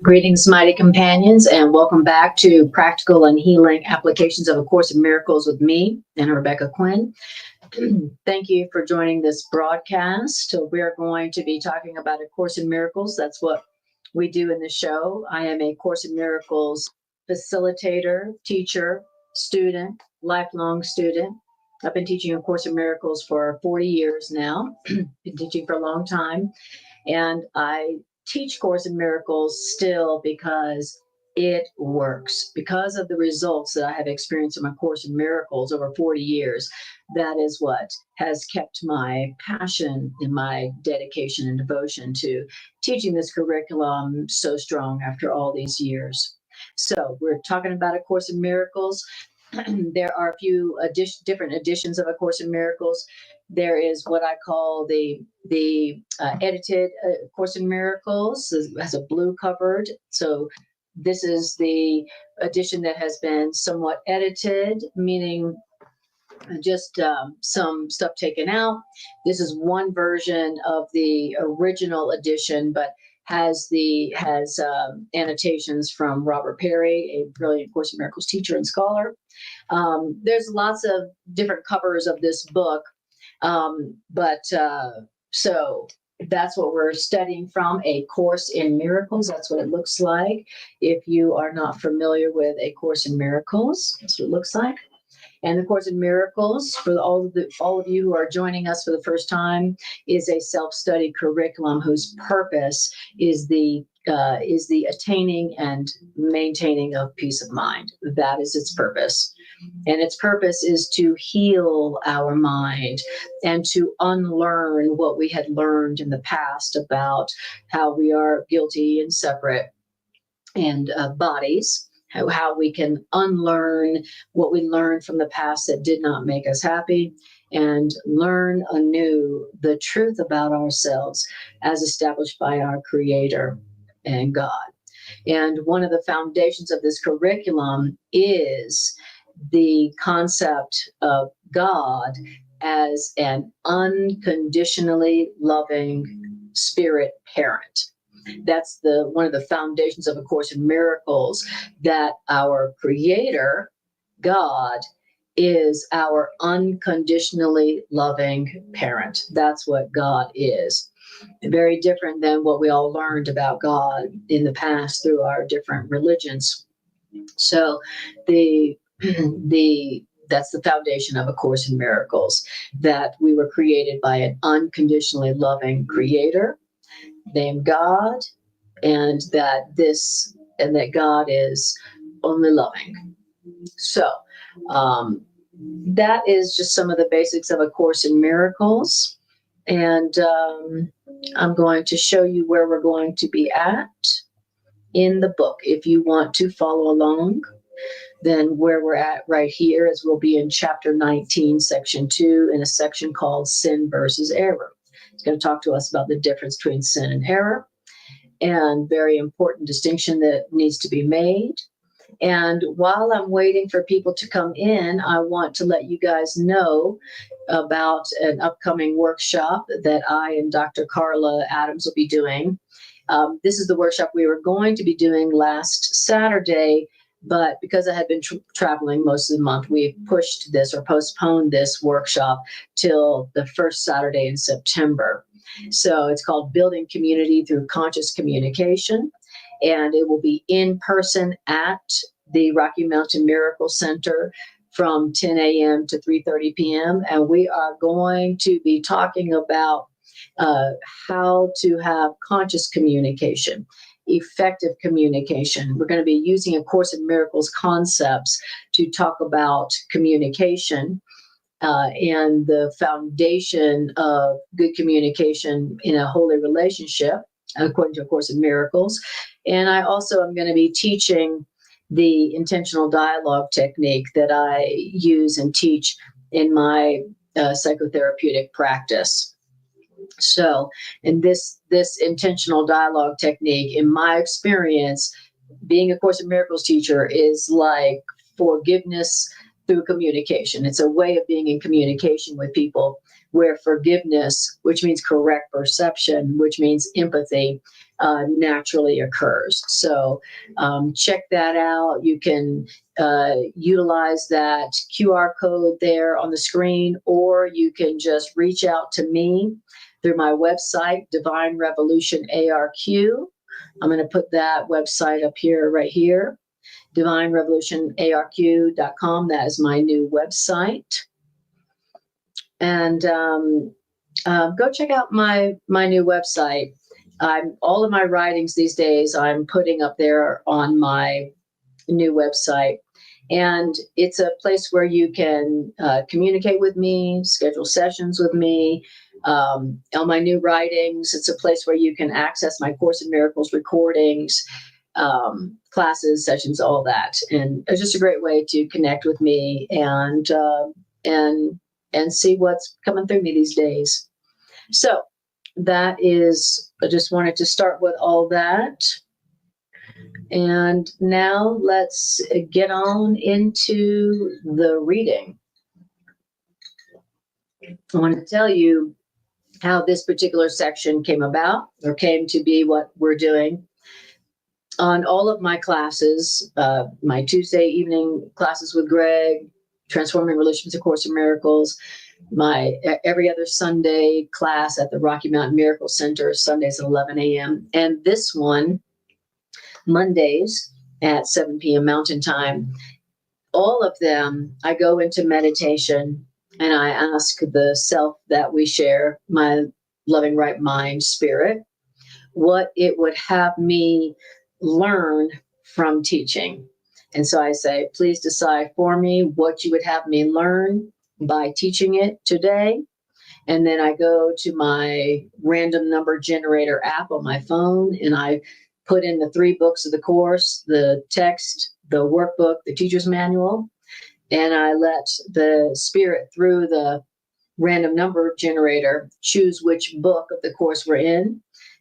Greetings, mighty companions, and welcome back to Practical and Healing Applications of A Course in Miracles with me, and Rebecca Quinn. Thank you for joining this broadcast. We're going to be talking about A Course in Miracles. That's what we do in the show. I am a Course in Miracles facilitator, teacher, student, lifelong student. I've been teaching A Course in Miracles for 40 years now, been teaching for a long time. And I teach Course in Miracles still because it works. Because of the results that I have experienced in my Course in Miracles over 40 years, that is what has kept my passion and my dedication and devotion to teaching this curriculum so strong after all these years. So we're talking about A Course in Miracles. There are a few different editions of A Course in Miracles. There is what I call the edited Course in Miracles. It has a blue covered. So this is the edition that has been somewhat edited, meaning just some stuff taken out. This is one version of the original edition, but has annotations from Robert Perry, a brilliant Course in Miracles teacher and scholar. There's lots of different covers of this book, so that's what we're studying from, A Course in Miracles. That's what it looks like. If you are not familiar with A Course in Miracles, that's what it looks like. And the Course in Miracles, for all of you who are joining us for the first time, is a self-study curriculum whose purpose is the attaining and maintaining of peace of mind. That is its purpose. And its purpose is to heal our mind and to unlearn what we had learned in the past about how we are guilty and separate and bodies. How we can unlearn what we learned from the past that did not make us happy and learn anew the truth about ourselves as established by our Creator and God. And one of the foundations of this curriculum is the concept of God as an unconditionally loving spirit parent. That's one of the foundations of A Course in Miracles, that our Creator, God, is our unconditionally loving parent. That's what God is. Very different than what we all learned about God in the past through our different religions. So that's the foundation of A Course in Miracles, that we were created by an unconditionally loving Creator named God, and that God is only loving. So that is just some of the basics of A Course in Miracles, and I'm going to show you where we're going to be at in the book. If you want to follow along, then where we're at right here is we'll be in chapter 19, section 2, in a section called Sin versus Error. It's going to talk to us about the difference between sin and error, and very important distinction that needs to be made. And while I'm waiting for people to come in, I want to let you guys know about an upcoming workshop that I and Dr. Carla Adams will be doing. This is the workshop we were going to be doing last Saturday, but because I had been traveling most of the month, we pushed this or postponed this workshop till the first Saturday in September. So it's called Building Community Through Conscious Communication, and it will be in person at the Rocky Mountain Miracle Center from 10 a.m. to 3:30 p.m. And we are going to be talking about how to have conscious communication, effective communication. We're going to be using A Course in Miracles concepts to talk about communication. And the foundation of good communication in a holy relationship, according to A Course in Miracles. And I also am going to be teaching the intentional dialogue technique that I use and teach in my psychotherapeutic practice. So, in this intentional dialogue technique, in my experience, being A Course in Miracles teacher is like forgiveness through communication. It's a way of being in communication with people, where forgiveness, which means correct perception, which means empathy, naturally occurs. So check that out. You can utilize that QR code there on the screen, or you can just reach out to me through my website, Divine Revolution ARQ. I'm going to put that website up here, right here, divinerevolutionarq.com. That is my new website. And go check out my new website. All of my writings these days I'm putting up there on my new website. And it's a place where you can communicate with me, schedule sessions with me. On my new writings, it's a place where you can access my Course in Miracles recordings, classes, sessions, all that. And it's just a great way to connect with me and see what's coming through me these days. So that is, I just wanted to start with all that. And now let's get on into the reading. I want to tell you how this particular section came about, or came to be what we're doing. On all of my classes, my Tuesday evening classes with Greg, Transforming Religions, A Course in Miracles, my every other Sunday class at the Rocky Mountain Miracle Center, Sundays at 11 a.m. And this one, Mondays at 7 p.m. Mountain Time. All of them, I go into meditation and I ask the self that we share, my loving right mind spirit, what it would have me learn from teaching. And so I say, please decide for me what you would have me learn by teaching it today. And then I go to my random number generator app on my phone and I put in the 3 books of the course, the text, the workbook, the teacher's manual, and I let the spirit through the random number generator choose which book of the course we're in.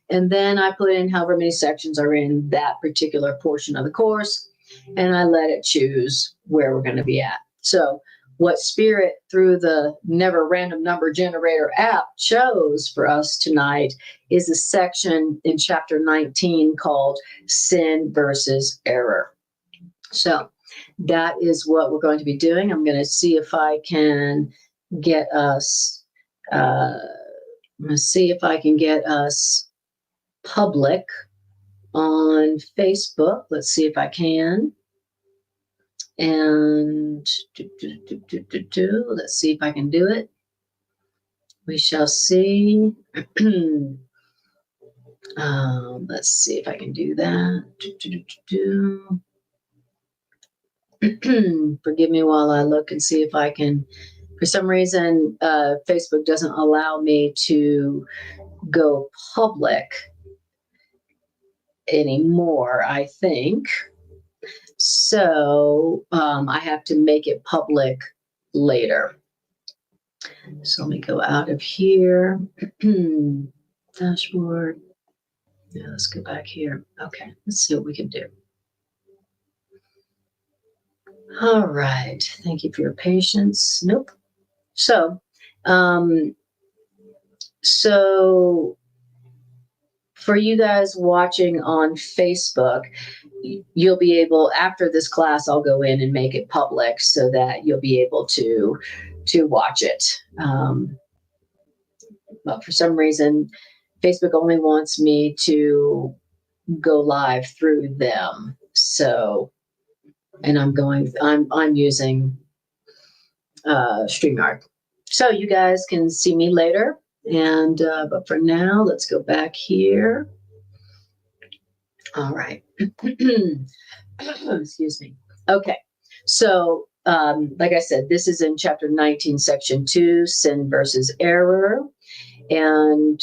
And then I put in however many sections are in that particular portion of the course, and I let it choose where we're going to be at. So what spirit through the never random number generator app chose for us tonight is a section in chapter 19 called Sin versus Error. So that is what we're going to be doing. I'm going to see if I can get us, public on Facebook. Let's see if I can. And let's see if I can do it. We shall see. Let's see if I can do that. Forgive me while I look and see if I can. For some reason, Facebook doesn't allow me to go public anymore, I think. So I have to make it public later. So let me go out of here. Dashboard. Yeah, let's go back here. Okay, let's see what we can do. All right. Thank you for your patience. Nope. So, for you guys watching on Facebook, you'll be able, after this class, I'll go in and make it public so that you'll be able to watch it. But for some reason, Facebook only wants me to go live through them. So, and I'm using StreamYard. So you guys can see me later. And, but for now, let's go back here. All right. Excuse me. Okay. So, like I said, this is in chapter 19, section 2, Sin versus Error. And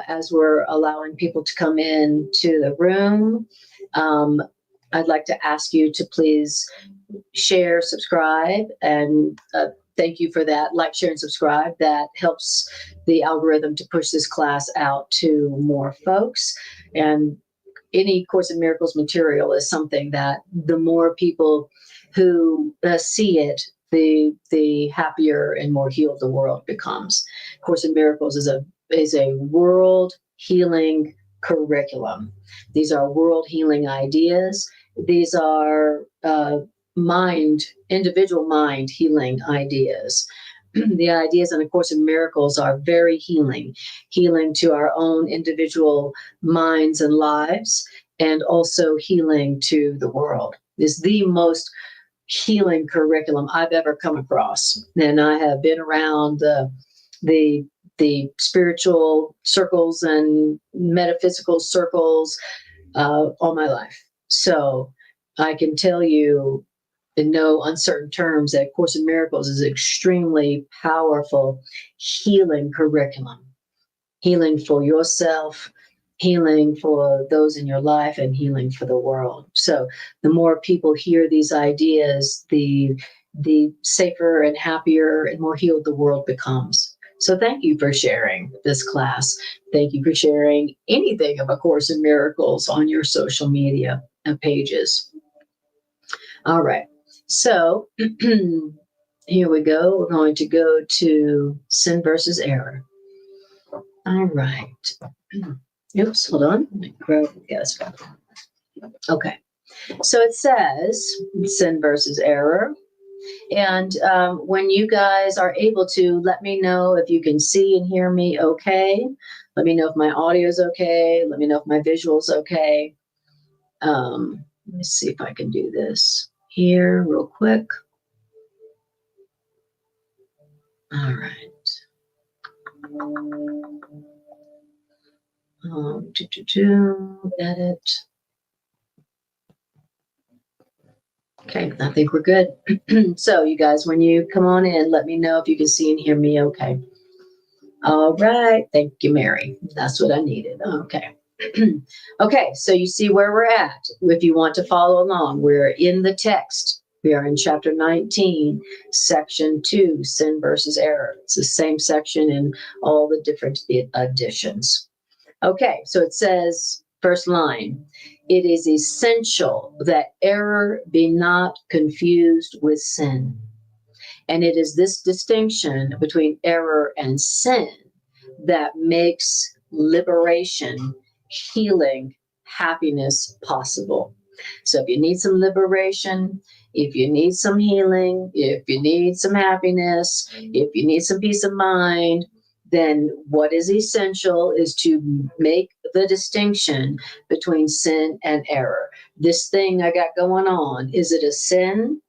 as we're allowing people to come in to the room, I'd like to ask you to please share, subscribe, and thank you for that. Like, share, and subscribe. That helps the algorithm to push this class out to more folks. And any Course in Miracles material is something that the more people who see it, the happier and more healed the world becomes. Course in Miracles is a world healing curriculum. These are world healing ideas. These are individual mind healing ideas. The ideas in A Course in Miracles are very healing to our own individual minds and lives, and also healing to the world. It's the most healing curriculum I've ever come across. And I have been around the spiritual circles and metaphysical circles all my life. So I can tell you in no uncertain terms that Course in Miracles is an extremely powerful healing curriculum. Healing for yourself, healing for those in your life, and healing for the world. So the more people hear these ideas, the safer and happier and more healed the world becomes. So thank you for sharing this class. Thank you for sharing anything of A Course in Miracles on your social media pages. All right. So here we go. We're going to go to sin versus error. All right. Oops, hold on. Yes. Okay. So it says sin versus error. And when you guys are able to, let me know if you can see and hear me okay. Let me know if my audio is okay. Let me know if my visual is okay. Let me see if I can do this here real quick. All right. Edit. Okay, I think we're good. So you guys, when you come on in, let me know if you can see and hear me okay. All right. Thank you, Mary. That's what I needed. Okay. Okay, so you see where we're at. If you want to follow along, we're in the text. We are in chapter 19, section 2, sin versus error. It's the same section in all the different editions. Okay, so it says, first line, it is essential that error be not confused with sin. And it is this distinction between error and sin that makes liberation, healing, happiness possible. So if you need some liberation, if you need some healing, if you need some happiness, if you need some peace of mind, then what is essential is to make the distinction between sin and error. This thing I got going on, is it a sin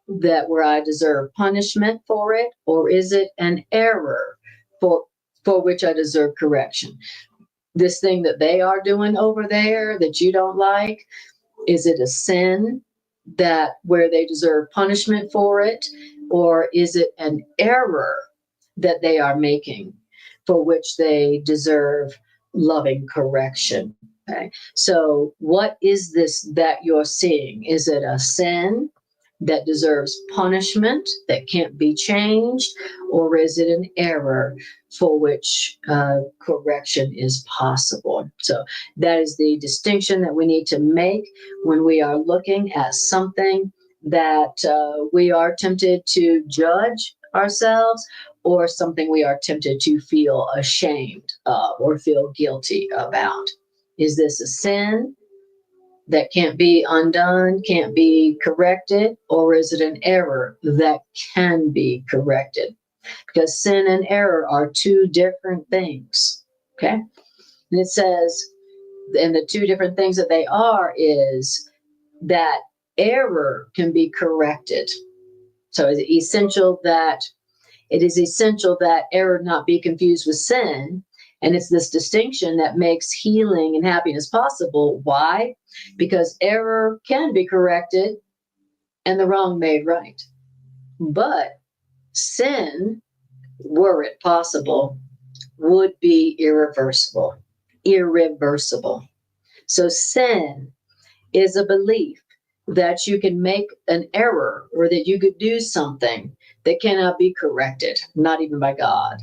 that where I deserve punishment for it, or is it an error for which I deserve correction? This thing that they are doing over there that you don't like, is it a sin that where they deserve punishment for it, or is it an error that they are making for which they deserve loving correction? Okay, so what is this that you're seeing? Is it a sin that deserves punishment that can't be changed, or is it an error for which correction is possible? So that is the distinction that we need to make when we are looking at something that we are tempted to judge ourselves, or something we are tempted to feel ashamed of or feel guilty about. Is this a sin that can't be undone, can't be corrected, or is it an error that can be corrected? Because sin and error are two different things, okay? And it says, and the two different things that they are is that error can be corrected. So it is essential that error not be confused with sin. And it's this distinction that makes healing and happiness possible. Why? Because error can be corrected and the wrong made right. But sin, were it possible, would be irreversible. Irreversible. So sin is a belief that you can make an error, or that you could do something that cannot be corrected, not even by God.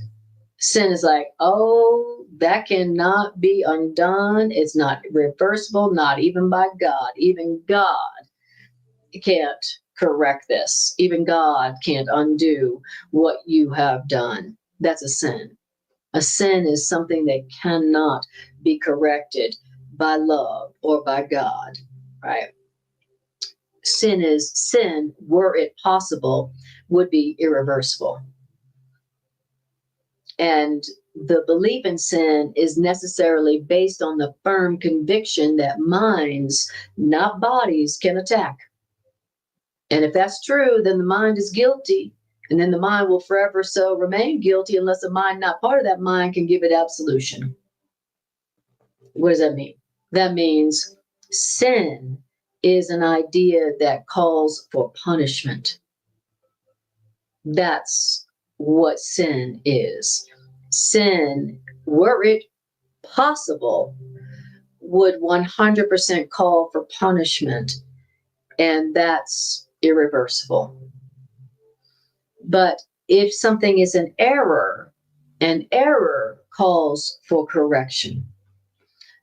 Sin is like, oh, that cannot be undone. It's not reversible, not even by God. Even God can't correct this. Even God can't undo what you have done. That's a sin. A sin is something that cannot be corrected by love or by God, right? Sin, were it possible, would be irreversible. And the belief in sin is necessarily based on the firm conviction that minds, not bodies, can attack. And if that's true, then the mind is guilty. And then the mind will forever so remain guilty unless a mind not part of that mind can give it absolution. What does that mean? That means sin is an idea that calls for punishment. That's what sin is. Sin, were it possible, would 100% call for punishment, and that's irreversible. But if something is an error calls for correction.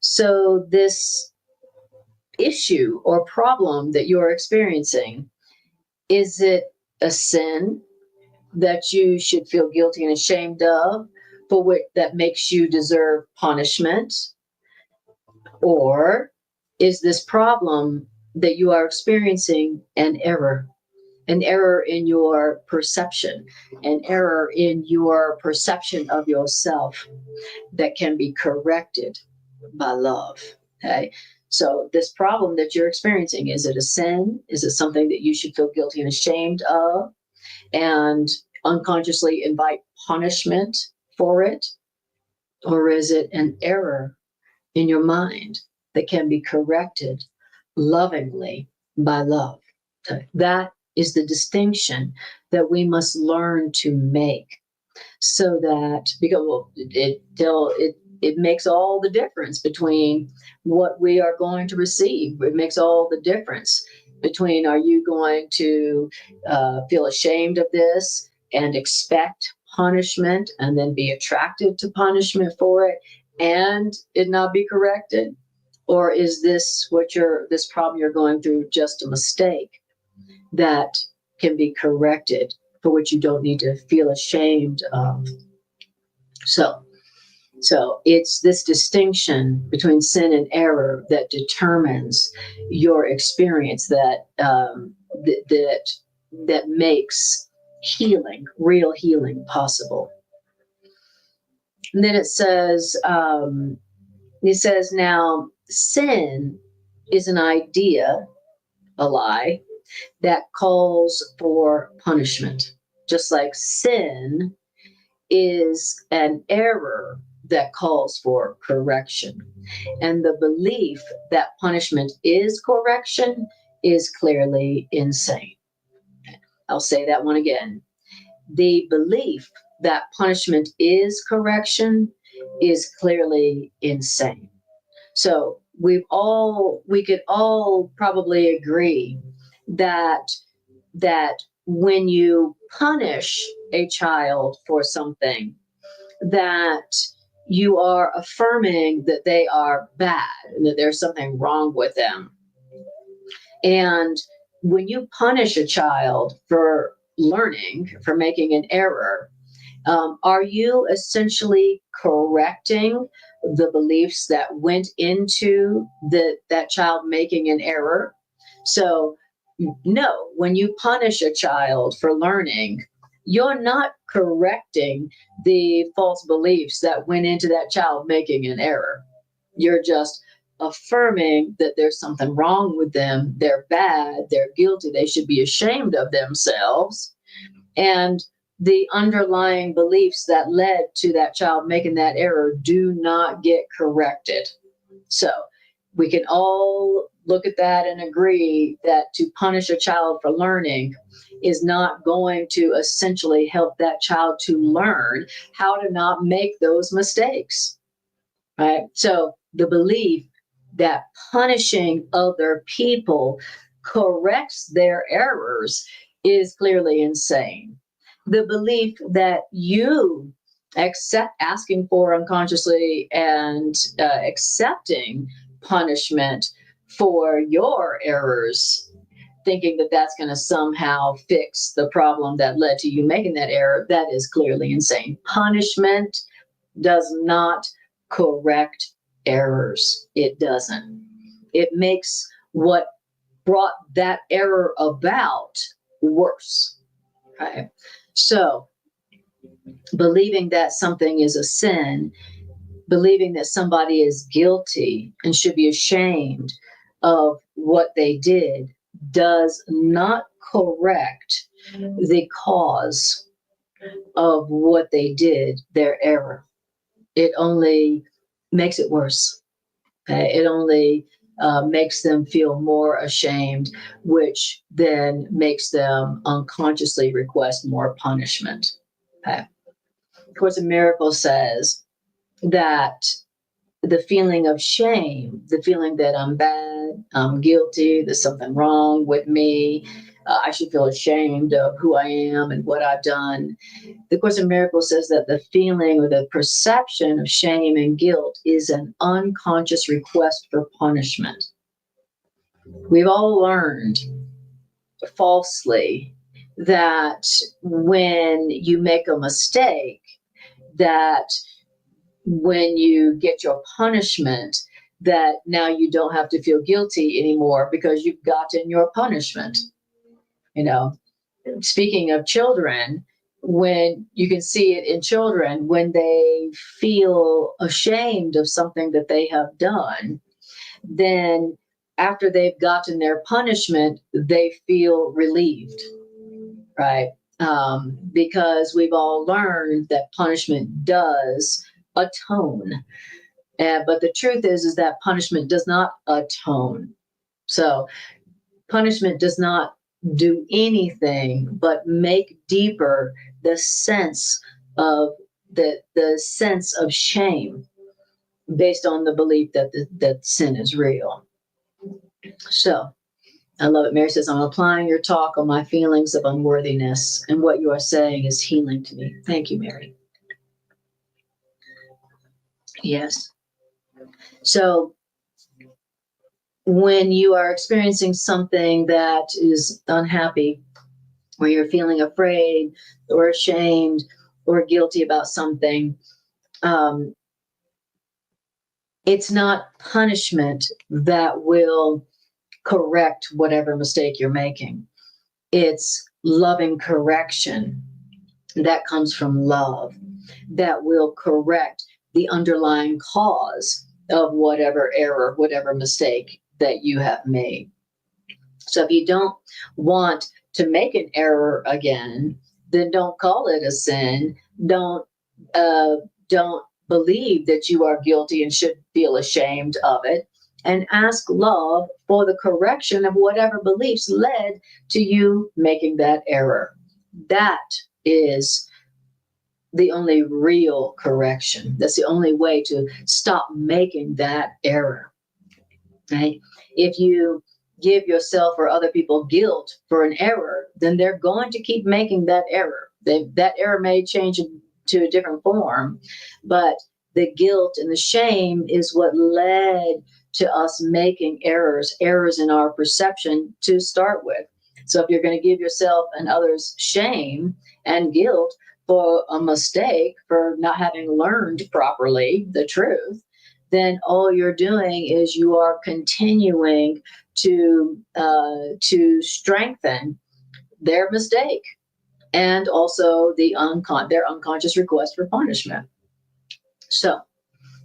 So this issue or problem that you're experiencing, is it a sin that you should feel guilty and ashamed of, for which that makes you deserve punishment? Or is this problem that you are experiencing an error in your perception, an error in your perception of yourself that can be corrected by love? Okay. So this problem that you're experiencing, is it a sin? Is it something that you should feel guilty and ashamed of and unconsciously invite punishment for it? Or is it an error in your mind that can be corrected lovingly by love? Okay. That is the distinction that we must learn to make, so that, because it makes all the difference between what we are going to receive. It makes all the difference between, are you going to feel ashamed of this and expect punishment and then be attracted to punishment for it and it not be corrected? Or is this this problem you're going through just a mistake that can be corrected, for which you don't need to feel ashamed of? So it's this distinction between sin and error that determines your experience, that that makes healing, real healing, possible. And then it says now, sin is an idea, a lie, that calls for punishment, just like sin is an error that calls for correction. And the belief that punishment is correction is clearly insane. I'll say that one again. The belief that punishment is correction is clearly insane. So we could all probably agree that when you punish a child for something, that you are affirming that they are bad and that there's something wrong with them. And when you punish a child for learning, for making an error, are you essentially correcting the beliefs that went into that child making an error? So, no, when you punish a child for learning, you're not correcting the false beliefs that went into that child making an error. You're just affirming that there's something wrong with them. They're bad. They're guilty. They should be ashamed of themselves. And the underlying beliefs that led to that child making that error do not get corrected. So we can all look at that and agree that to punish a child for learning is not going to essentially help that child to learn how to not make those mistakes, right? So the belief that punishing other people corrects their errors is clearly insane. The belief that you asking for unconsciously and accepting punishment for your errors, thinking that that's going to somehow fix the problem that led to you making that error, that is clearly insane. Punishment does not correct errors. It doesn't. It makes what brought that error about worse. Okay. So, believing that something is a sin, believing that somebody is guilty and should be ashamed of what they did, does not correct the cause of what they did, their error. It only makes it worse. Okay? It only makes them feel more ashamed, which then makes them unconsciously request more punishment. Okay? Of course, a miracle says that the feeling of shame, the feeling that I'm bad, I'm guilty, there's something wrong with me, I should feel ashamed of who I am and what I've done. The Course in Miracles says that the feeling or the perception of shame and guilt is an unconscious request for punishment. We've all learned falsely that when you make a mistake, that when you get your punishment, that now you don't have to feel guilty anymore because you've gotten your punishment. You know, speaking of children, when you can see it in children, when they feel ashamed of something that they have done, then after they've gotten their punishment, they feel relieved, right? Because we've all learned that punishment does atone. But the truth is that punishment does not atone. So punishment does not do anything but make deeper the sense of the sense of shame based on the belief that that sin is real. So I love it. Mary says, I'm applying your talk on my feelings of unworthiness, and what you are saying is healing to me. Thank you, Mary. Yes. So when you are experiencing something that is unhappy, where you're feeling afraid or ashamed or guilty about something, it's not punishment that will correct whatever mistake you're making. It's loving correction that comes from love that will correct the underlying cause of whatever error, whatever mistake that you have made. So if you don't want to make an error again, then don't call it a sin. Don't believe that you are guilty and should feel ashamed of it. And ask love for the correction of whatever beliefs led to you making that error. That is the only real correction. That's the only way to stop making that error. Right? If you give yourself or other people guilt for an error, then they're going to keep making that error. That error may change to a different form, but the guilt and the shame is what led to us making errors in our perception to start with. So if you're going to give yourself and others shame and guilt for a mistake, for not having learned properly the truth, then all you're doing is you are continuing to strengthen their mistake and also their unconscious request for punishment. So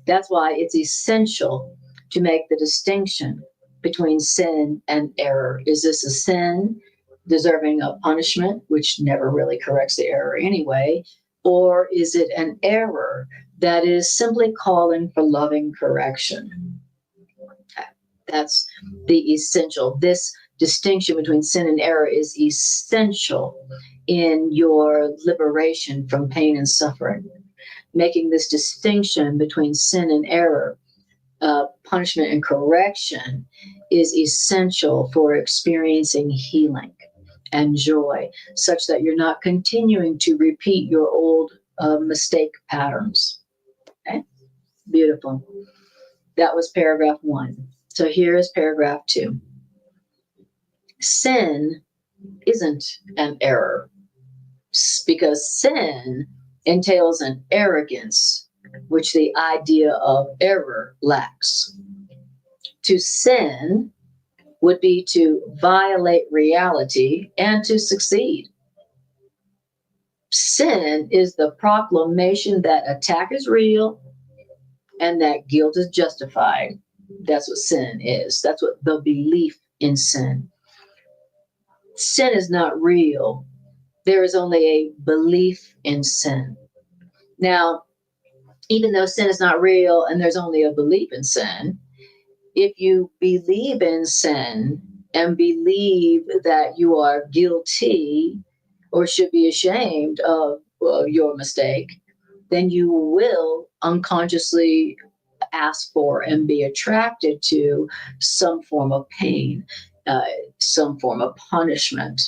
that's why it's essential to make the distinction between sin and error. Is this a sin deserving of punishment, which never really corrects the error anyway? Or is it an error that is simply calling for loving correction? That's the essential. This distinction between sin and error is essential in your liberation from pain and suffering. Making this distinction between sin and error, punishment and correction, is essential for experiencing healing and joy, such that you're not continuing to repeat your old mistake patterns. Okay? Beautiful. That was paragraph 1. So here is paragraph 2. Sin isn't an error, because sin entails an arrogance which the idea of error lacks. To sin would be to violate reality and to succeed. Sin is the proclamation that attack is real and that guilt is justified. That's what sin is. That's what the belief in sin. Sin is not real. There is only a belief in sin. Now, even though sin is not real and there's only a belief in sin, if you believe in sin and believe that you are guilty or should be ashamed of your mistake, then you will unconsciously ask for and be attracted to some form of pain, some form of punishment.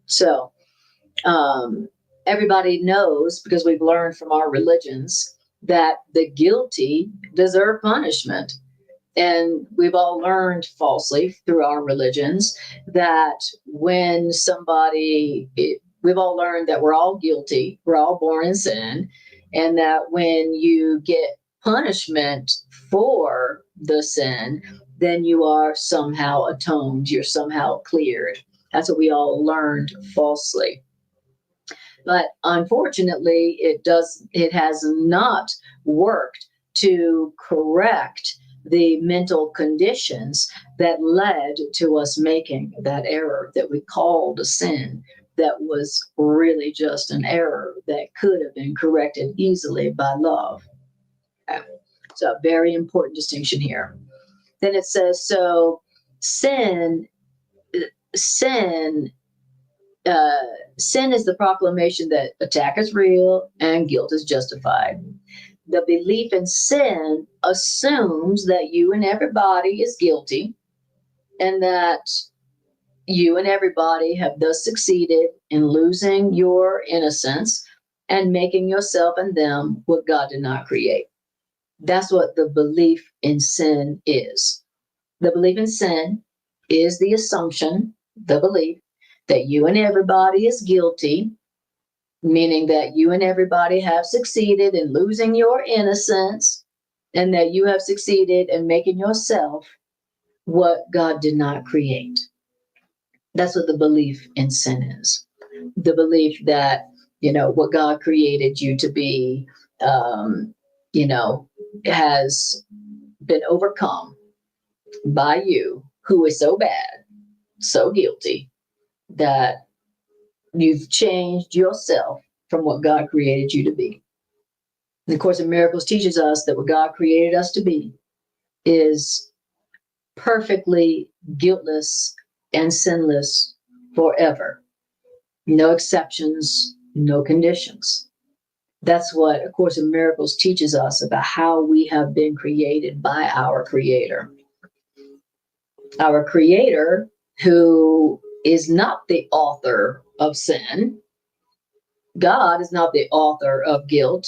So everybody knows, because we've learned from our religions, that the guilty deserve punishment. And we've all learned falsely through our religions that when we've all learned that we're all guilty, we're all born in sin, and that when you get punishment for the sin, then you are somehow atoned, you're somehow cleared. That's what we all learned falsely. But unfortunately, it has not worked to correct the mental conditions that led to us making that error that we called a sin, that was really just an error that could have been corrected easily by love. Okay. So, very important distinction here. Then it says, so sin sin is the proclamation that attack is real and guilt is justified. The belief in sin assumes that you and everybody is guilty, and that you and everybody have thus succeeded in losing your innocence and making yourself and them what God did not create. That's what the belief in sin is. The belief in sin is the assumption, the belief that you and everybody is guilty, meaning that you and everybody have succeeded in losing your innocence, and that you have succeeded in making yourself what God did not create. That's what the belief in sin is. The belief that, what God created you to be, has been overcome by you, who is so bad, so guilty, that you've changed yourself from what God created you to be. And the Course in Miracles teaches us that what God created us to be is perfectly guiltless and sinless forever. No exceptions, no conditions. That's what A Course in Miracles teaches us about how we have been created by our Creator. Our Creator, who is not the author of sin. God is not the author of guilt.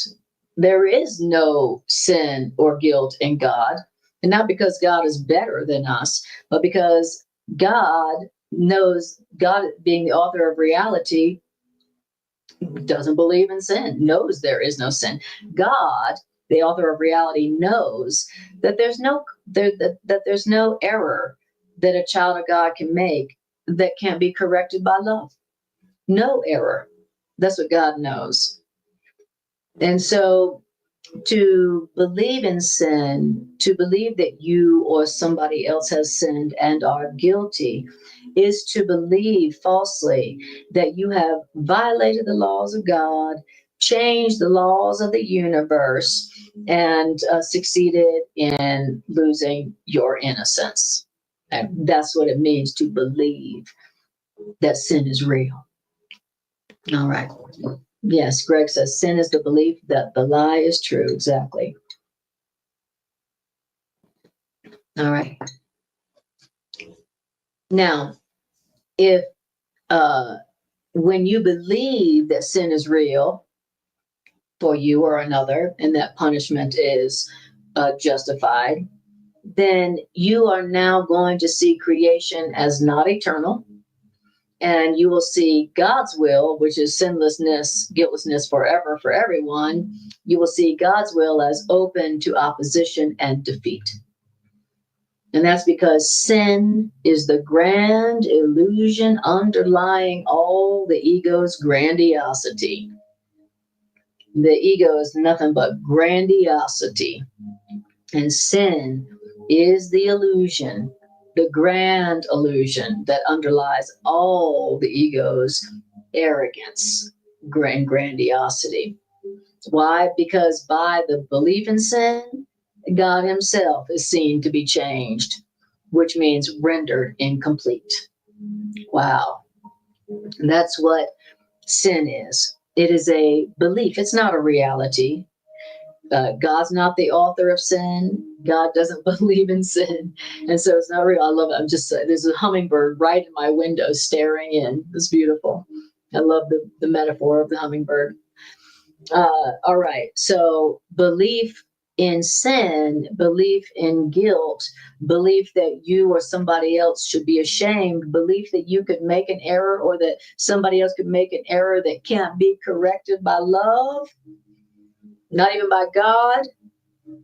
There is no sin or guilt in God. And not because God is better than us, but because God knows, God being the author of reality, doesn't believe in sin, knows there is no sin. God, the author of reality, knows that there's no error that a child of God can make that can't be corrected by love. No error. That's what God knows. And so to believe in sin, to believe that you or somebody else has sinned and are guilty, is to believe falsely that you have violated the laws of God, changed the laws of the universe, and succeeded in losing your innocence. And that's what it means to believe that sin is real. All right. Yes, Greg says sin is the belief that the lie is true. Exactly. All right. Now, if when you believe that sin is real for you or another, and that punishment is justified, then you are now going to see creation as not eternal, And you will see God's will, which is sinlessness, guiltlessness forever for everyone. You will see God's will as open to opposition and defeat. And that's because sin is the grand illusion underlying all the ego's grandiosity. The ego is nothing but grandiosity. And sin is the illusion, the grand illusion that underlies all the ego's arrogance and grandiosity. Why? Because by the belief in sin, God himself is seen to be changed, which means rendered incomplete. Wow. And that's what sin is. It is a belief. It's not a reality. God's not the author of sin. God doesn't believe in sin. And so it's not real. I love it. There's a hummingbird right in my window staring in. It's beautiful. I love the metaphor of the hummingbird. All right. So belief in sin, belief in guilt, belief that you or somebody else should be ashamed, belief that you could make an error or that somebody else could make an error that can't be corrected by love, not even by God.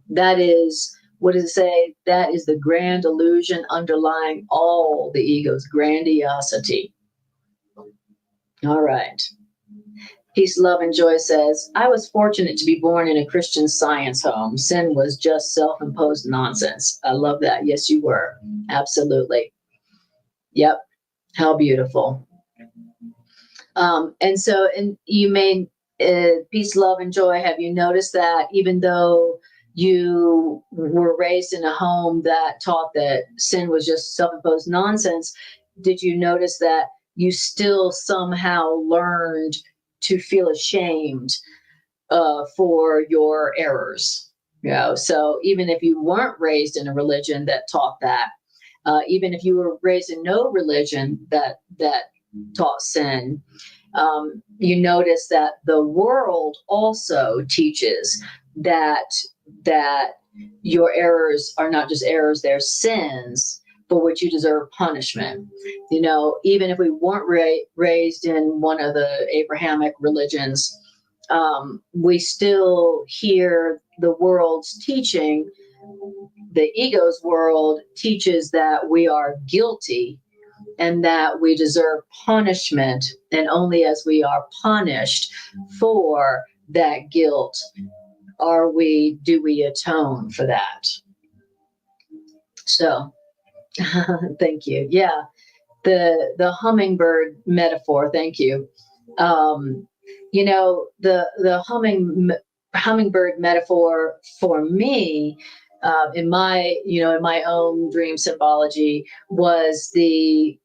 That is, what does it say? That is the grand illusion underlying all the ego's grandiosity. All right. Peace, love, and joy says, I was fortunate to be born in a Christian Science home. Sin was just self-imposed nonsense. I love that. Yes, you were. Absolutely. Yep. How beautiful. And you may, peace, love, and joy, have you noticed that even though you were raised in a home that taught that sin was just self-imposed nonsense, did you notice that you still somehow learned to feel ashamed for your errors? So even if you weren't raised in a religion that taught that, even if you were raised in no religion that taught sin, you notice that the world also teaches that your errors are not just errors, they're sins for which you deserve punishment. Even if we weren't raised in one of the Abrahamic religions, we still hear the world's teaching. The ego's world teaches that we are guilty and that we deserve punishment, and only as we are punished for that guilt do we atone for that. So thank you. Yeah, the hummingbird metaphor, thank you. The hummingbird metaphor for me, in my own dream symbology, was the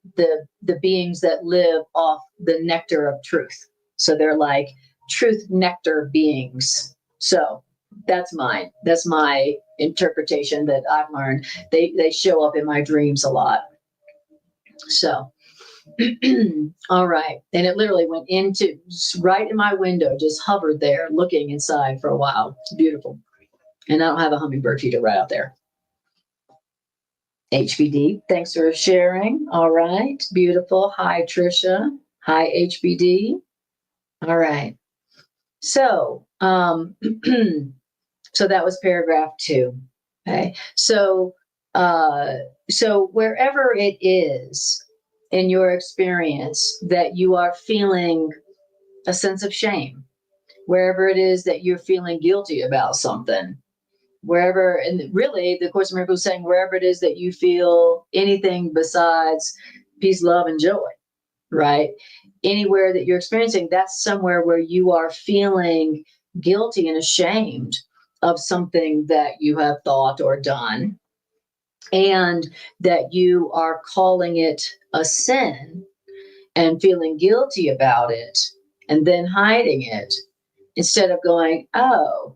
beings that live off the nectar of truth. So they're like truth nectar beings. So that's mine. That's my interpretation that I've learned. They show up in my dreams a lot. So all right. And it literally went into right in my window, just hovered there looking inside for a while. It's beautiful. And I don't have a hummingbird feeder right out there. HBD, thanks for sharing. All right. Beautiful. Hi, Trisha. Hi, HBD. All right. So, so that was paragraph 2. Okay. So wherever it is in your experience that you are feeling a sense of shame, wherever it is that you're feeling guilty about something, wherever, and really the Course in Miracles is saying wherever it is that you feel anything besides peace, love, and joy, right? Anywhere that you're experiencing, that's somewhere where you are feeling guilty and ashamed of something that you have thought or done, and that you are calling it a sin and feeling guilty about it and then hiding it, instead of going, oh,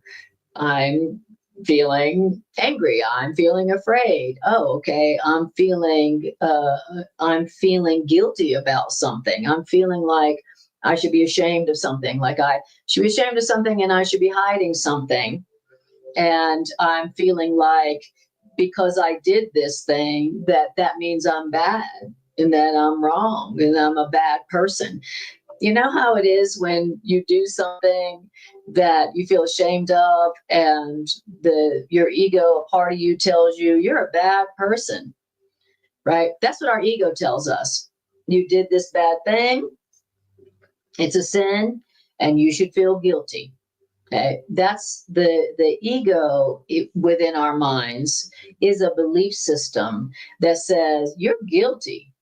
I'm feeling angry, I'm feeling afraid, oh, okay, I'm feeling guilty about something, I'm feeling like I should be ashamed of something, like I should be ashamed of something and I should be hiding something, and I'm feeling like because I did this thing that means I'm bad, and that I'm wrong and I'm a bad person. You know how it is when you do something that you feel ashamed of, and your ego, a part of you, tells you you're a bad person, right? That's what our ego tells us. You did this bad thing, it's a sin, and you should feel guilty. Okay, that's the ego within our minds, is a belief system that says you're guilty.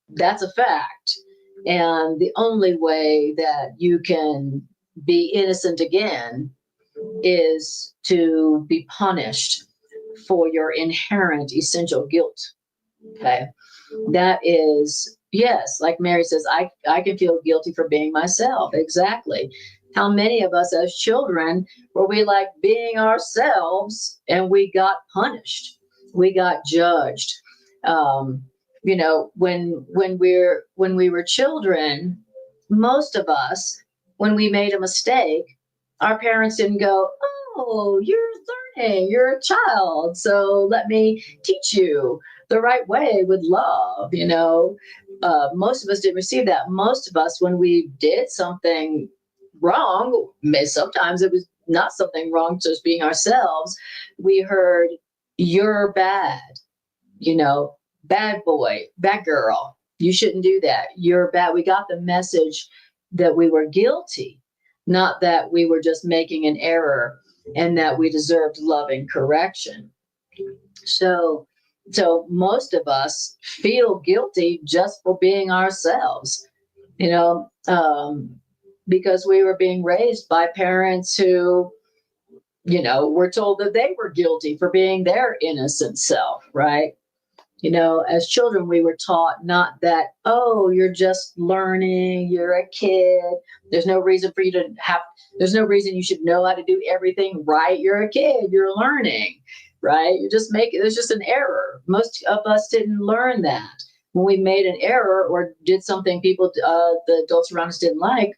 That's a fact. And the only way that you can be innocent again is to be punished for your inherent essential guilt. Okay. That is, yes, like Mary says, I can feel guilty for being myself. Exactly. How many of us as children were we like being ourselves and we got punished? We got judged. Um, when we were children, most of us, when we made a mistake, our parents didn't go, "Oh, you're learning, you're a child, so let me teach you the right way with love." Most of us didn't receive that. Most of us, when we did something wrong, sometimes it was not something wrong, just being ourselves, we heard, "You're bad," you know, "Bad boy, bad girl, you shouldn't do that. You're bad." We got the message that we were guilty, not that we were just making an error and that we deserved loving correction. So, so most of us feel guilty just for being ourselves, you know, because we were being raised by parents who, were told that they were guilty for being their innocent self, right? As children, we were taught not that, "Oh, you're just learning, you're a kid. There's no reason for you to have, there's no reason you should know how to do everything right. You're a kid, you're learning," right? You just make it, there's just an error. Most of us didn't learn that. When we made an error or did something the adults around us didn't like,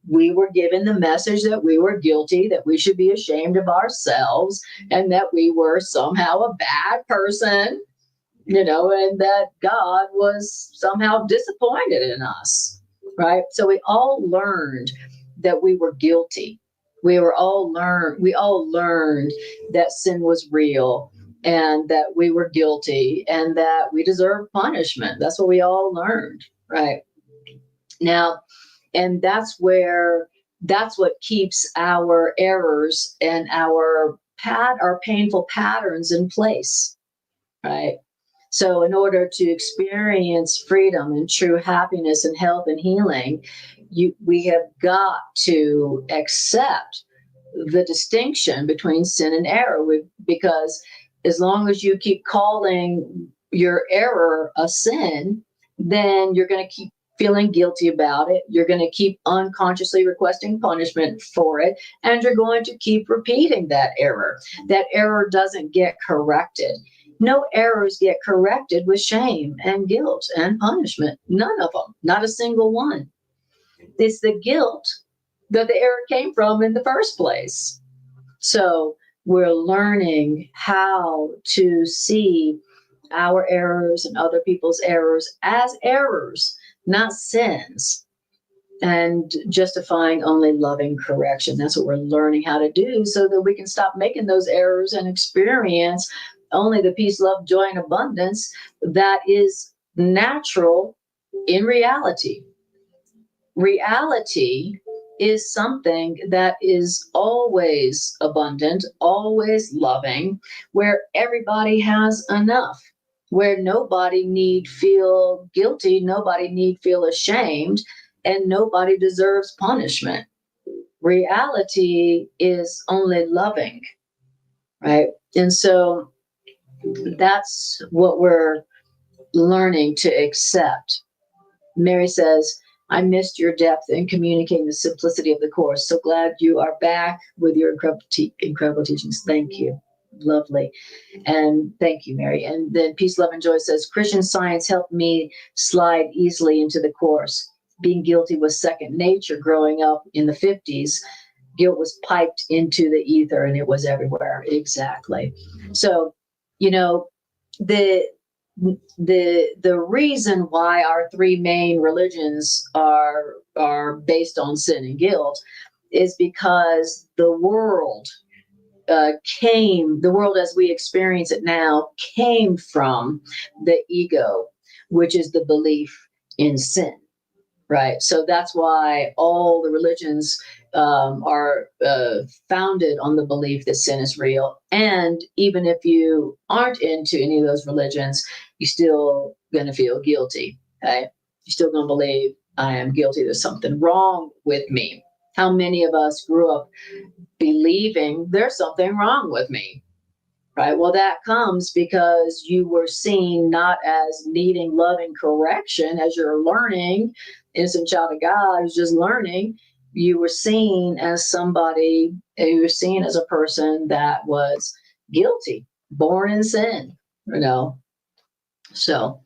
we were given the message that we were guilty, that we should be ashamed of ourselves, and that we were somehow a bad person, and that God was somehow disappointed in us, right? So we all learned that we were guilty. We all learned that sin was real and that we were guilty and that we deserved punishment. That's what we all learned, right? Now, and that's what keeps our errors and our painful patterns in place, right? So, in order to experience freedom and true happiness and health and healing, we have got to accept the distinction between sin and error. Because as long as you keep calling your error a sin, then you're going to keep feeling guilty about it. You're going to keep unconsciously requesting punishment for it, and you're going to keep repeating that error. That error doesn't get corrected. No errors get corrected with shame and guilt and punishment. None of them, not a single one. It's the guilt that the error came from in the first place. So we're learning how to see our errors and other people's errors as errors, not sins, and justifying only loving correction. That's what we're learning how to do, so that we can stop making those errors and experience only the peace, love, joy, and abundance that is natural in reality. Reality is something that is always abundant, always loving, where everybody has enough, where nobody need feel guilty, nobody need feel ashamed, and nobody deserves punishment. Reality is only loving, right? And so that's what we're learning to accept. Mary says, "I missed your depth in communicating the simplicity of the Course. So glad you are back with your incredible teachings." Thank you. Lovely. And thank you, Mary. And then Peace, Love, and Joy says, "Christian Science helped me slide easily into the Course. Being guilty was second nature growing up in the 50s. Guilt was piped into the ether and it was everywhere." Exactly. So, the the reason why our three main religions are based on sin and guilt is because the world as we experience it now came from the ego, which is the belief in sin. Right. So that's why all the religions are founded on the belief that sin is real. And even if you aren't into any of those religions, you're still going to feel guilty. Okay. You're still going to believe I am guilty. There's something wrong with me. How many of us grew up believing there's something wrong with me? Right. Well, that comes because you were seen not as needing loving correction as you're learning, innocent child of God who's just learning. You were seen as somebody, you were seen as a person that was guilty, born in sin, you know. So,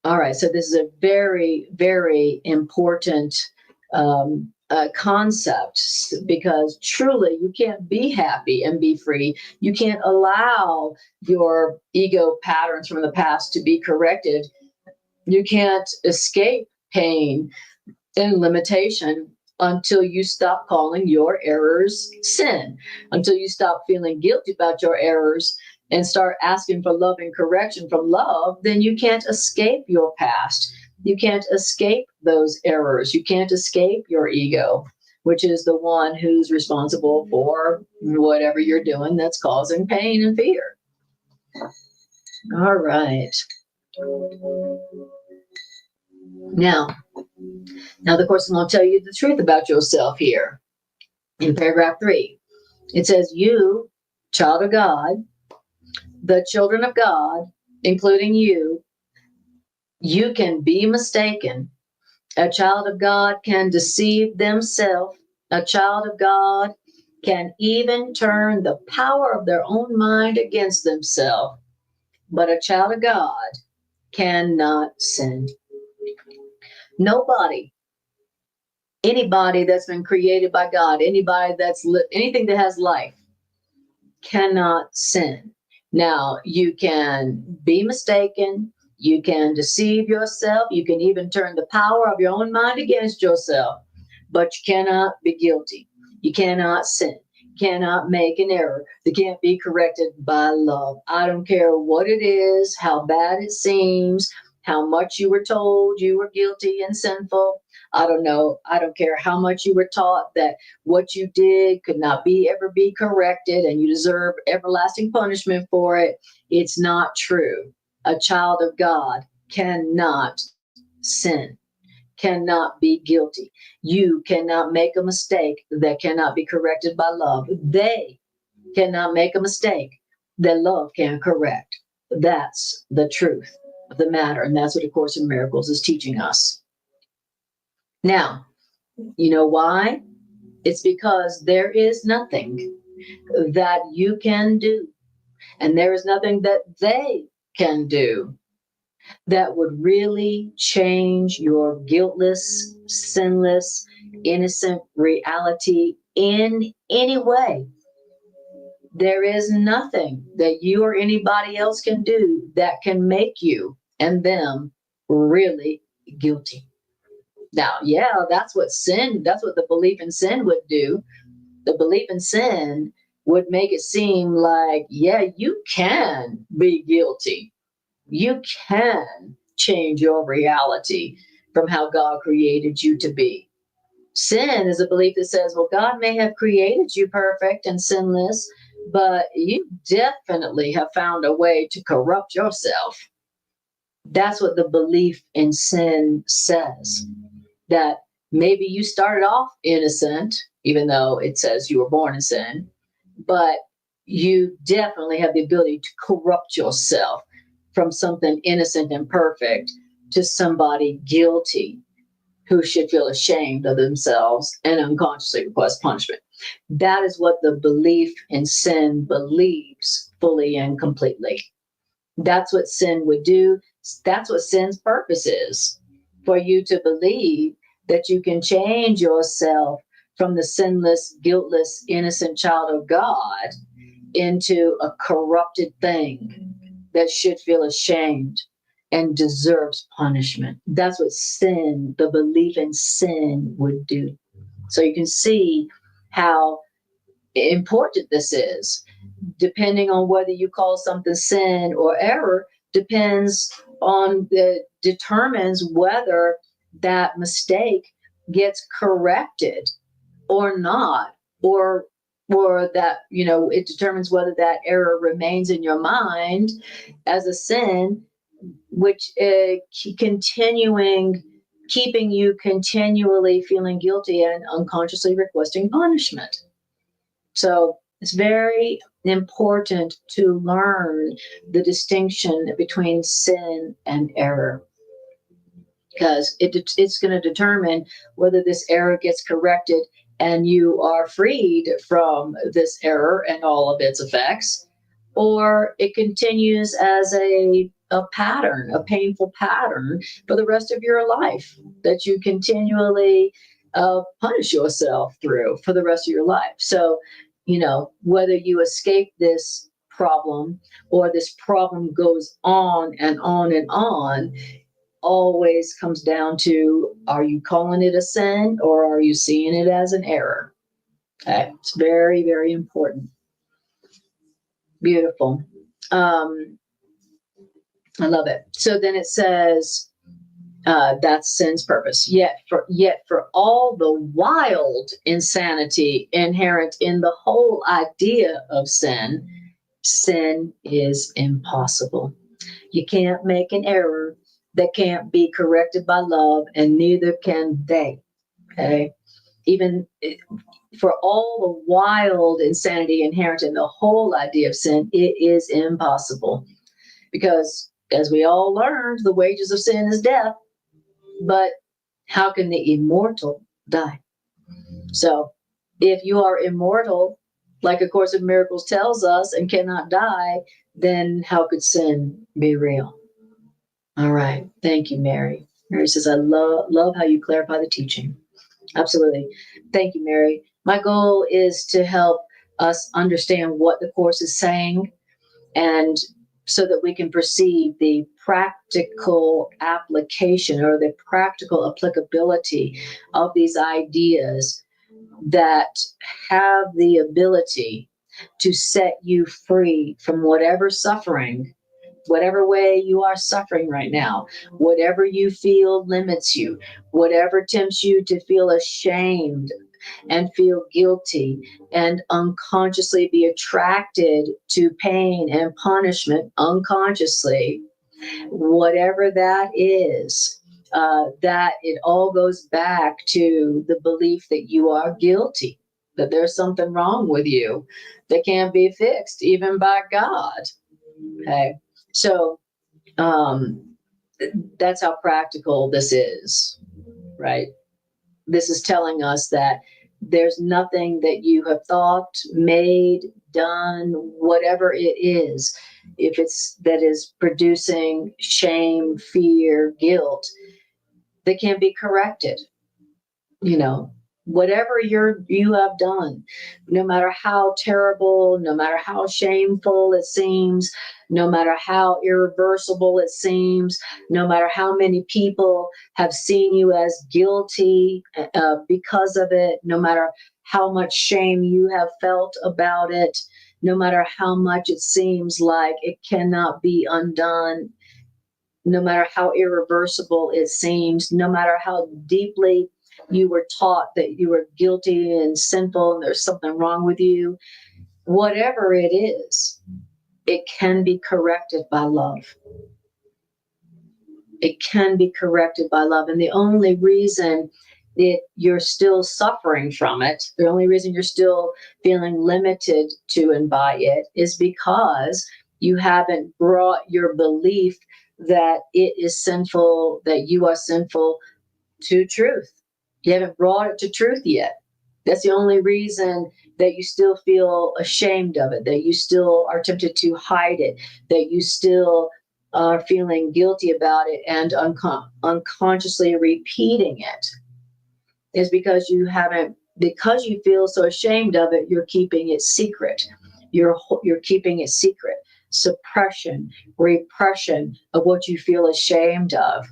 all right. So, this is a very, very important concept, because truly you can't be happy and be free. You can't allow your ego patterns from the past to be corrected. You can't escape pain and limitation until you stop calling your errors sin, until you stop feeling guilty about your errors and start asking for love and correction from love. Then you can't escape your past. You can't escape those errors. You can't escape your ego, which is the one who's responsible for whatever you're doing that's causing pain and fear. All right. Now, of course, I'm going to tell you the truth about yourself here. In paragraph 3, it says, you, child of God, the children of God, including you can be mistaken. A child of God can deceive themselves. A child of God can even turn the power of their own mind against themselves. But a child of God cannot sin. Nobody, anybody that's been created by God, anybody that's anything that has life cannot sin. Now, you can be mistaken. You can deceive yourself. You can even turn the power of your own mind against yourself, but you cannot be guilty. You cannot sin. You cannot make an error that can't be corrected by love. I don't care what it is, how bad it seems, how much you were told you were guilty and sinful. I don't know. I don't care how much you were taught that what you did could not ever be corrected and you deserve everlasting punishment for it. It's not true. A child of God cannot sin, cannot be guilty. You cannot make a mistake that cannot be corrected by love. They cannot make a mistake that love can correct. That's the truth of the matter. And that's what A Course in Miracles is teaching us. Now, you know why? It's because there is nothing that you can do, and there is nothing that they can do that would really change your guiltless, sinless, innocent reality in any way. There is nothing that you or anybody else can do that can make you and them really guilty. Now, yeah, that's what the belief in sin would do. The belief in sin would make it seem like, yeah, you can be guilty. You can change your reality from how God created you to be. Sin is a belief that says, well, God may have created you perfect and sinless, but you definitely have found a way to corrupt yourself. That's what the belief in sin says. That maybe you started off innocent, even though it says you were born in sin, but you definitely have the ability to corrupt yourself from something innocent and perfect to somebody guilty who should feel ashamed of themselves and unconsciously request punishment. That is what the belief in sin believes fully and completely. That's what sin would do. That's what sin's purpose is, for you to believe that you can change yourself from the sinless, guiltless, innocent child of God into a corrupted thing that should feel ashamed and deserves punishment. That's what sin, the belief in sin, would do. So you can see how important this is. Depending on whether you call something sin or error, determines whether that mistake gets corrected or not, or that, it determines whether that error remains in your mind as a sin, which keeping you continually feeling guilty and unconsciously requesting punishment. So it's very important to learn the distinction between sin and error, because it's going to determine whether this error gets corrected and you are freed from this error and all of its effects, or it continues as a pattern, a painful pattern for the rest of your life that you continually punish yourself through for the rest of your life. So, whether you escape this problem or this problem goes on and on and on, always comes down to, are you calling it a sin or are you seeing it as an error? Okay. It's very, very important. Beautiful. I love it. So then it says, that's sin's purpose. Yet for all the wild insanity inherent in the whole idea of sin, sin is impossible. You can't make an error that can't be corrected by love, and neither can they. Okay? Even for all the wild insanity inherent in the whole idea of sin, it is impossible. Because, as we all learned, the wages of sin is death. But how can the immortal die? So, if you are immortal, like A Course in Miracles tells us, and cannot die, then how could sin be real? All right. Thank you, Mary. Mary says, I love how you clarify the teaching. Absolutely. Thank you, Mary. My goal is to help us understand what the Course is saying, and so that we can perceive the practical application or the practical applicability of these ideas that have the ability to set you free from whatever suffering, whatever way you are suffering right now, whatever you feel limits you, whatever tempts you to feel ashamed and feel guilty and unconsciously be attracted to pain and punishment unconsciously, whatever that is, that it all goes back to the belief that you are guilty, that there's something wrong with you that can't be fixed even by God. Okay. So that's how practical this is, right? This is telling us that there's nothing that you have thought, made, done, whatever it is, if it's that is producing shame, fear, guilt, that can be corrected. Whatever you have done, no matter how terrible, no matter how shameful it seems, no matter how irreversible it seems, no matter how many people have seen you as guilty because of it, no matter how much shame you have felt about it, no matter how much it seems like it cannot be undone, no matter how irreversible it seems, no matter how deeply you were taught that you were guilty and sinful and there's something wrong with you, whatever it is, it can be corrected by love. It can be corrected by love. And the only reason that you're still suffering from it, the only reason you're still feeling limited to and by it, is because you haven't brought your belief that it is sinful, that you are sinful, to truth. You haven't brought it to truth yet. That's the only reason that you still feel ashamed of it, that you still are tempted to hide it, that you still are feeling guilty about it and unconsciously repeating it, is because because you feel so ashamed of it, you're keeping it secret. You're keeping it secret. suppression, repression of what you feel ashamed of.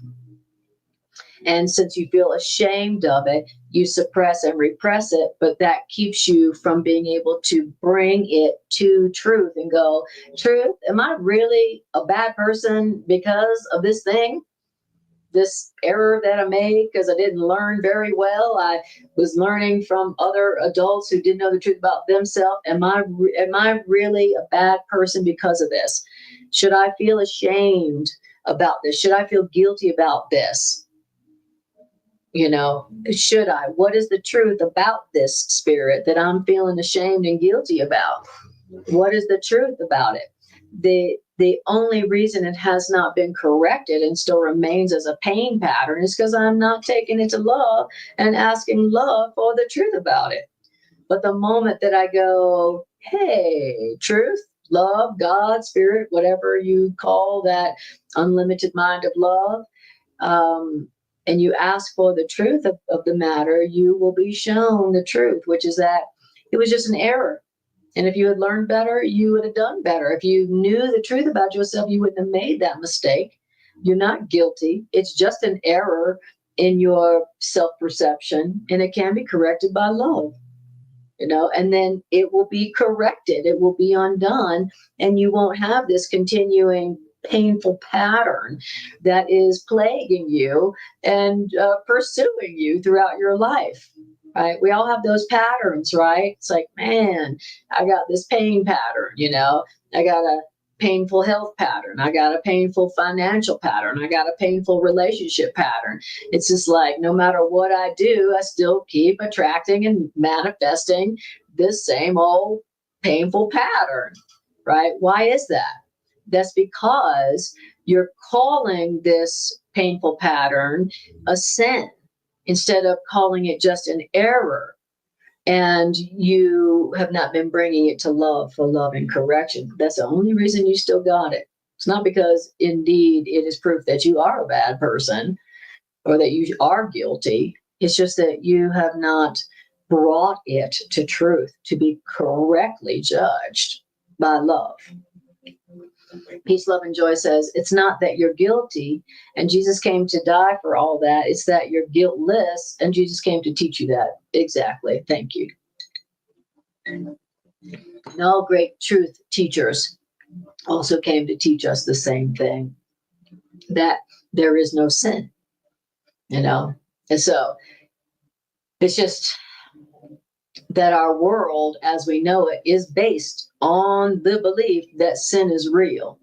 And since you feel ashamed of it, you suppress and repress it, but that keeps you from being able to bring it to truth and go, truth, am I really a bad person because of this thing? This error that I made because I didn't learn very well. I was learning from other adults who didn't know the truth about themselves. Am I really a bad person because of this? Should I feel ashamed about this? Should I feel guilty about this? Should I? What is the truth about this spirit that I'm feeling ashamed and guilty about? What is the truth about it? The only reason it has not been corrected and still remains as a pain pattern is because I'm not taking it to love and asking love for the truth about it. But the moment that I go, hey, truth, love, God, spirit, whatever you call that unlimited mind of love, and you ask for the truth of the matter, you will be shown the truth, which is that it was just an error. And if you had learned better, you would have done better. If you knew the truth about yourself, you wouldn't have made that mistake. You're not guilty. It's just an error in your self-perception, and it can be corrected by love. And then it will be corrected. It will be undone, and you won't have this continuing painful pattern that is plaguing you and pursuing you throughout your life. Right? We all have those patterns, right? It's like, man, I got this pain pattern, I got a painful health pattern. I got a painful financial pattern. I got a painful relationship pattern. It's just like, no matter what I do, I still keep attracting and manifesting this same old painful pattern, right? Why is that? That's because you're calling this painful pattern a sin instead of calling it just an error. And you have not been bringing it to love for love and correction. That's the only reason you still got it. It's not because indeed it is proof that you are a bad person or that you are guilty. It's just that you have not brought it to truth to be correctly judged by love. Peace, Love, and Joy says, it's not that you're guilty and Jesus came to die for all that. It's that you're guiltless and Jesus came to teach you that. Exactly. Thank you. And all great truth teachers also came to teach us the same thing, that there is no sin, And so it's just that our world as we know it is based on the belief that sin is real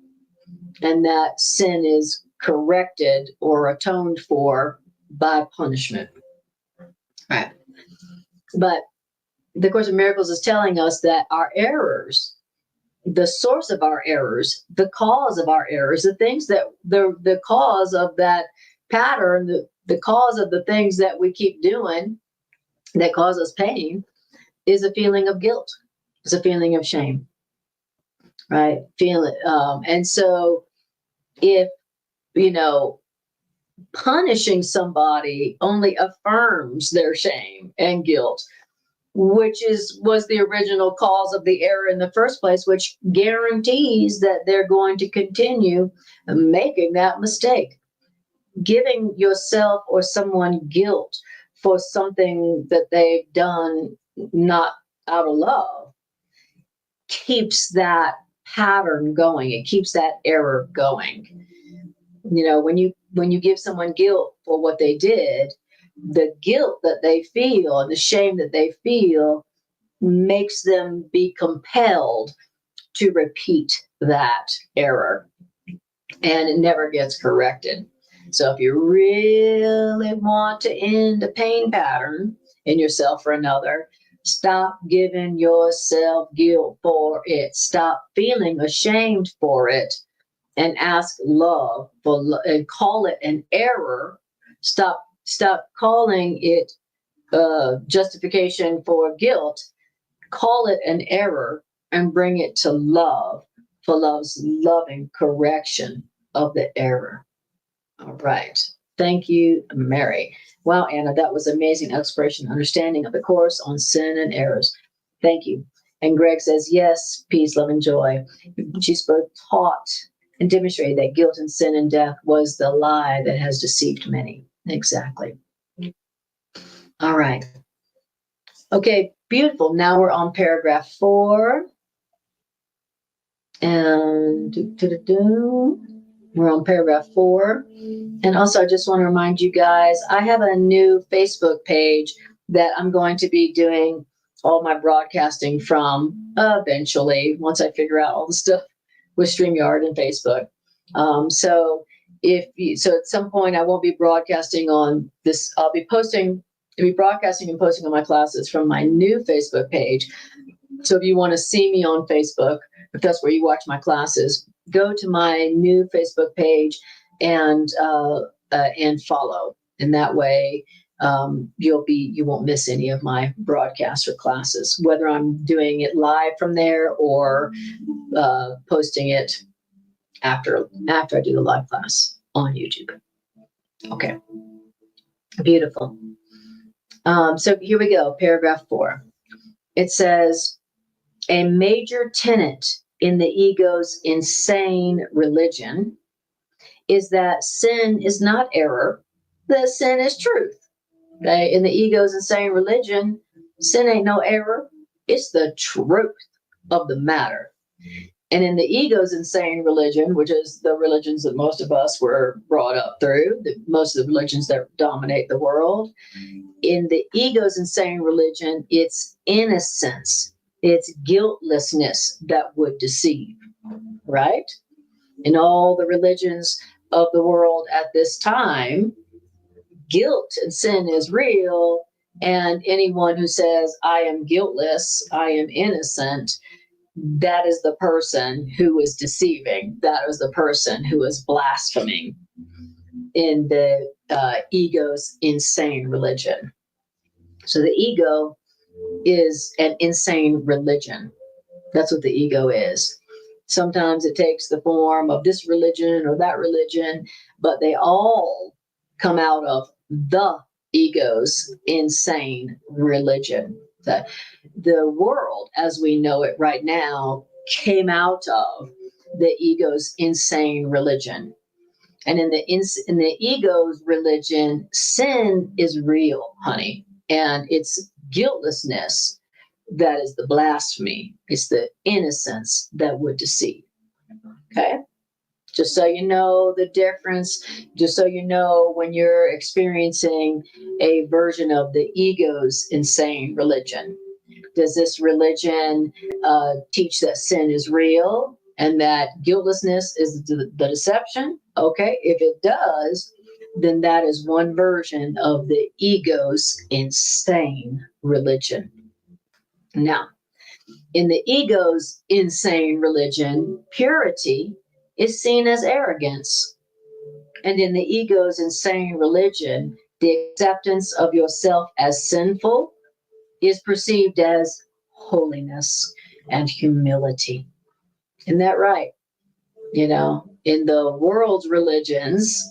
and that sin is corrected or atoned for by punishment. Right. But the Course in Miracles is telling us that our errors, the source of our errors, the cause of our errors, the things that the cause of that pattern, the cause of the things that we keep doing that cause us pain is a feeling of guilt. It's a feeling of shame. Right? And so if, punishing somebody only affirms their shame and guilt, which was the original cause of the error in the first place, which guarantees that they're going to continue making that mistake. Giving yourself or someone guilt for something that they've done not out of love keeps that pattern going. It keeps that error going. When you give someone guilt for what they did, the guilt that they feel and the shame that they feel makes them be compelled to repeat that error, and it never gets corrected. So if you really want to end a pain pattern in yourself or another, stop giving yourself guilt for it. Stop feeling ashamed for it and ask love for and call it an error. Stop calling it justification for guilt. Call it an error and bring it to love for love's loving correction of the error. All right. Thank you, Mary. Wow, Anna, that was amazing exploration and understanding of the Course on sin and errors. Thank you. And Greg says, yes, peace, love, and joy. She's both taught and demonstrated that guilt and sin and death was the lie that has deceived many. Exactly. All right. Okay, beautiful. Now we're on paragraph 4. And we're on paragraph 4. And also, I just want to remind you guys, I have a new Facebook page that I'm going to be doing all my broadcasting from eventually, once I figure out all the stuff with StreamYard and Facebook. So at some point I won't be broadcasting on this. I'll be broadcasting and posting on my classes from my new Facebook page. So if you want to see me on Facebook, if that's where you watch my classes, go to my new Facebook page and follow. And that way, you won't miss any of my broadcasts or classes, whether I'm doing it live from there or posting it after I do the live class on YouTube. Okay, beautiful. So here we go, paragraph 4. It says, a major tenet in the ego's insane religion is that sin is not error, that sin is truth. Okay? In the ego's insane religion, sin ain't no error, it's the truth of the matter. And in the ego's insane religion, which is the religions that most of us were brought up through, most of the religions that dominate the world, in the ego's insane religion, it's innocence, it's guiltlessness that would deceive, right? In all the religions of the world at this time, guilt and sin is real, and anyone who says, I am guiltless, I am innocent, that is the person who is deceiving. That is the person who is blaspheming in the ego's insane religion. So the ego is an insane religion. That's what the ego is. Sometimes it takes the form of this religion or that religion, but they all come out of the ego's insane religion. The world as we know it right now came out of the ego's insane religion. And in the ego's religion, sin is real, honey. And it's guiltlessness that is the blasphemy. It's the innocence that would deceive. Okay? Just so you know the difference, just so you know when you're experiencing a version of the ego's insane religion. Does this religion teach that sin is real and that guiltlessness is the deception? Okay, if it does, then that is one version of the ego's insane religion. Now, in the ego's insane religion, purity is seen as arrogance. And in the ego's insane religion, the acceptance of yourself as sinful is perceived as holiness and humility. Isn't that right? You know, in the world's religions,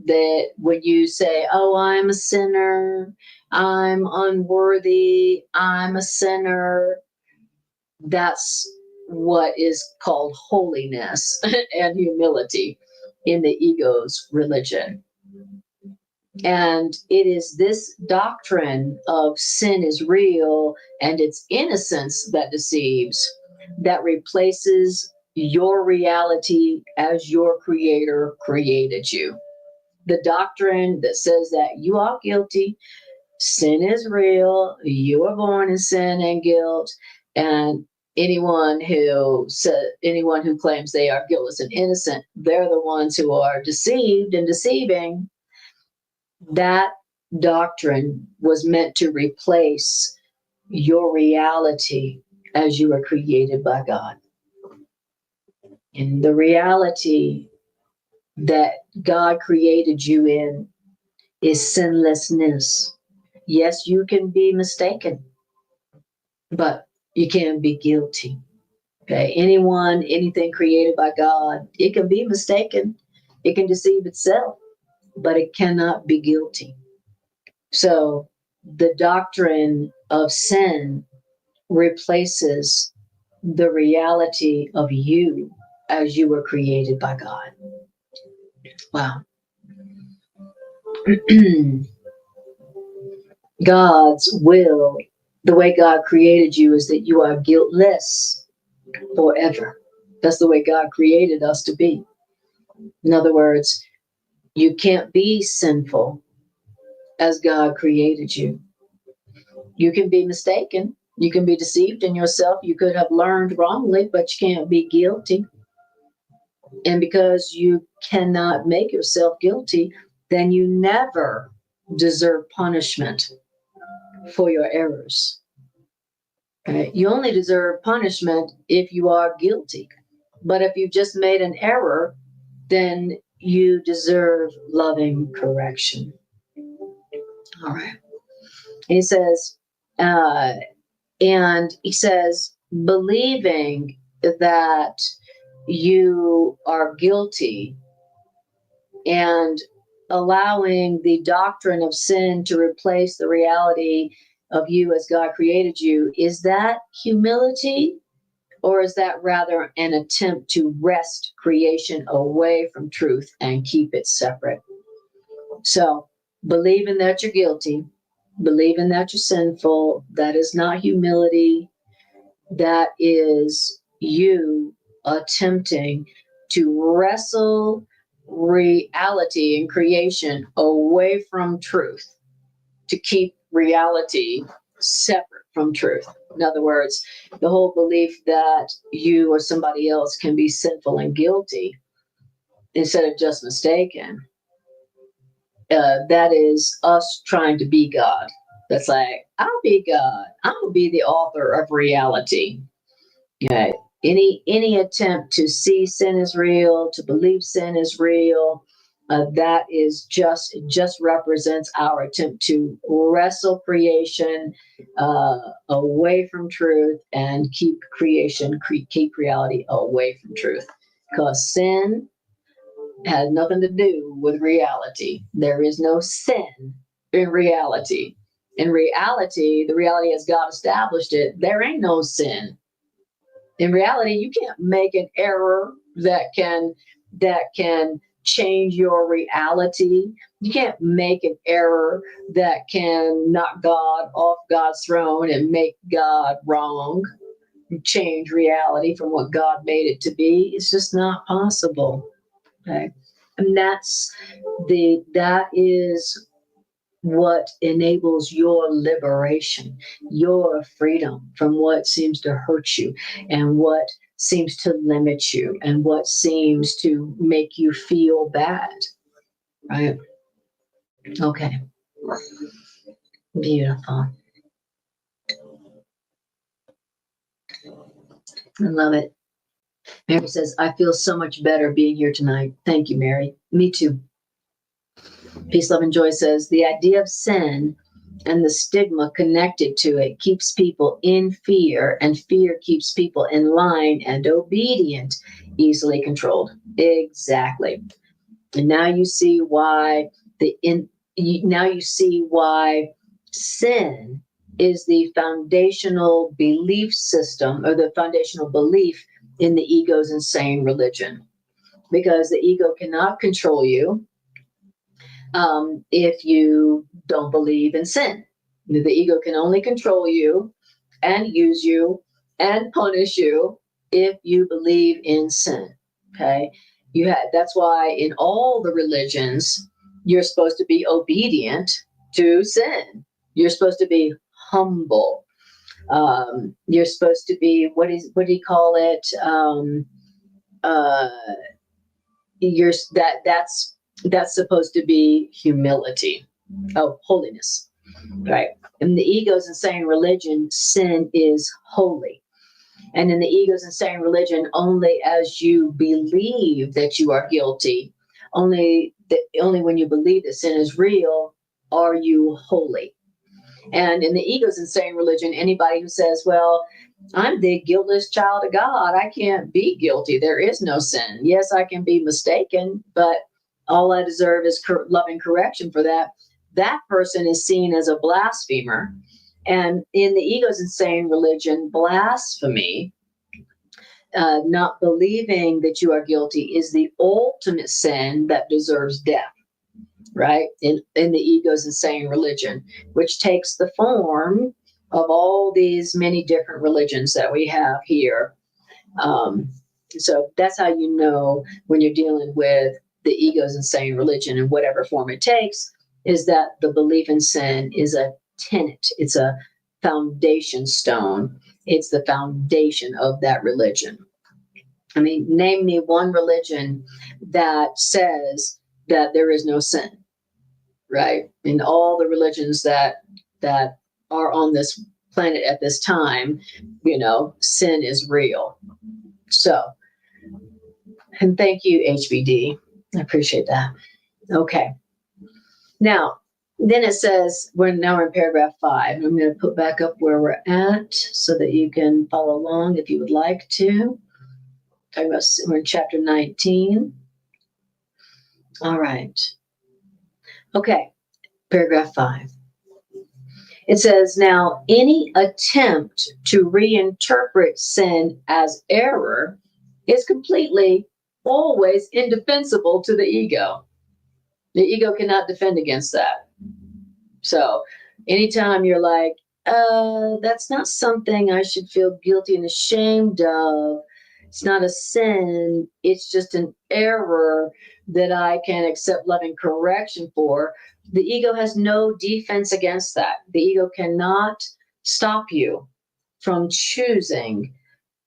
that when you say, oh, I'm a sinner, I'm unworthy, I'm a sinner, that's what is called holiness and humility in the ego's religion. And it is this doctrine of sin is real and it's innocence that deceives that replaces your reality as your creator created you. The doctrine that says that you are guilty, sin is real, you are born in sin and guilt, and anyone who claims they are guiltless and innocent, they're the ones who are deceived and deceiving. That doctrine was meant to replace your reality as you were created by God. And the reality that God created you in is sinlessness. Yes, you can be mistaken, but you can't be guilty. Okay, anything created by God, it can be mistaken, it can deceive itself, but it cannot be guilty. So the doctrine of sin replaces the reality of you as you were created by God. Wow. God's will, the way God created you, is that you are guiltless forever. That's the way God created us to be. In other words, you can't be sinful as God created you. You can be mistaken. You can be deceived in yourself. You could have learned wrongly, but you can't be guilty. And because you cannot make yourself guilty, then you never deserve punishment for your errors. Okay? You only deserve punishment if you are guilty. But if you just made an error, then you deserve loving correction. All right. He says, believing that you are guilty and allowing the doctrine of sin to replace the reality of you as God created you, is that humility, or is that rather an attempt to wrest creation away from truth and keep it separate? So, believing that you're guilty, believing that you're sinful, that is not humility. That is you attempting to wrestle reality and creation away from truth to keep reality separate from truth. In other words, the whole belief that you or somebody else can be sinful and guilty instead of just mistaken. That is us trying to be God. That's like, I'll be God. I'll be the author of reality. Yeah. Any attempt to see sin is real, to believe sin is real, that is just represents our attempt to wrestle creation away from truth and keep reality away from truth. Because sin has nothing to do with reality. There is no sin in reality. In reality, the reality as God established it, there ain't no sin. In reality, you can't make an error that can change your reality. You can't make an error that can knock God off God's throne and make God wrong, change reality from what God made it to be. It's just not possible. Okay. And that is what enables your liberation, your freedom from what seems to hurt you and what seems to limit you and what seems to make you feel bad. Right? Okay. Beautiful. I love it. Mary says, I feel so much better being here tonight. Thank you, Mary. Me too. Peace, Love, and Joy says, the idea of sin and the stigma connected to it keeps people in fear, and fear keeps people in line and obedient, easily controlled. Exactly. And now you see why sin is the foundational belief system, or the foundational belief in the ego's insane religion, because the ego cannot control you if you don't believe in sin. The ego can only control you and use you and punish you if you believe in sin. Okay, that's why in all the religions you're supposed to be obedient to sin. You're supposed to be humble. You're supposed to be what do you call it? That's supposed to be humility. Oh, holiness. Right. In the ego's insane religion, sin is holy. And in the ego's insane religion, only as you believe that you are guilty, only when you believe that sin is real, are you holy. And in the ego's insane religion, anybody who says, well, I'm the guiltless child of God, I can't be guilty, there is no sin. Yes, I can be mistaken, but all I deserve is loving correction for that. That person is seen as a blasphemer, And in the ego's insane religion, blasphemy, not believing that you are guilty, is the ultimate sin that deserves death, right? In the ego's insane religion, which takes the form of all these many different religions that we have here. So that's how you know when you're dealing with the ego's insane religion in whatever form it takes, is that the belief in sin is a tenet, it's a foundation stone, it's the foundation of that religion. I mean, name me one religion that says that there is no sin, right? In all the religions that are on this planet at this time, sin is real. So, and thank you, HBD. I appreciate that. Okay. Now, then it says, we're in paragraph 5. I'm going to put back up where we're at so that you can follow along if you would like to. We're in chapter 19. All right. Okay. Paragraph 5. It says, now, any attempt to reinterpret sin as error is completely, always indefensible to the ego. The ego cannot defend against that. So anytime you're like, that's not something I should feel guilty and ashamed of, it's not a sin, it's just an error that I can accept loving correction for, the ego has no defense against that. The ego cannot stop you from choosing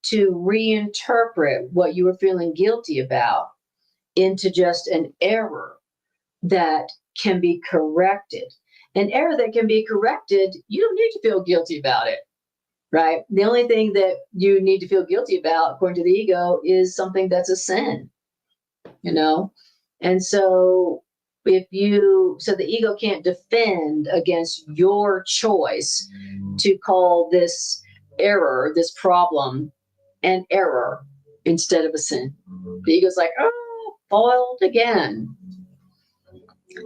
to reinterpret what you were feeling guilty about into just an error that can be corrected. An error that can be corrected, you don't need to feel guilty about it, right? The only thing that you need to feel guilty about, according to the ego, is something that's a sin, And so the ego can't defend against your choice to call this error, this problem, an error instead of a sin. The ego's like, oh, foiled again.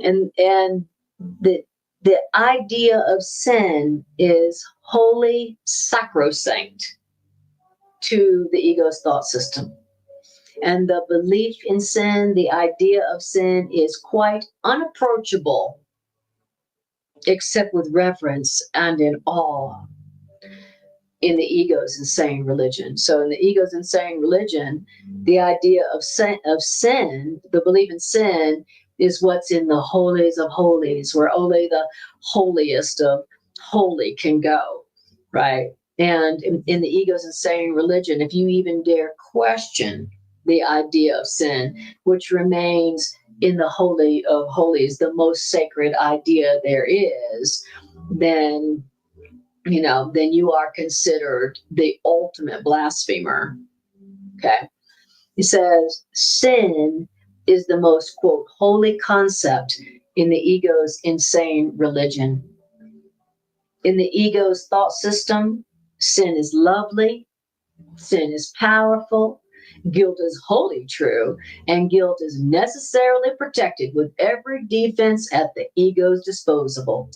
And the idea of sin is wholly sacrosanct to the ego's thought system. And the belief in sin, the idea of sin, is quite unapproachable, except with reverence and in awe, in the ego's insane religion. So in the ego's insane religion, the idea of sin, the belief in sin, is what's in the holies of holies, where only the holiest of holy can go, right? And in the ego's insane religion, if you even dare question the idea of sin, which remains in the holy of holies, the most sacred idea there is, then you are considered the ultimate blasphemer. Okay. He says, sin is the most, quote, holy concept in the ego's insane religion. In the ego's thought system, sin is lovely, sin is powerful, guilt is wholly true, and guilt is necessarily protected with every defense at the ego's disposal.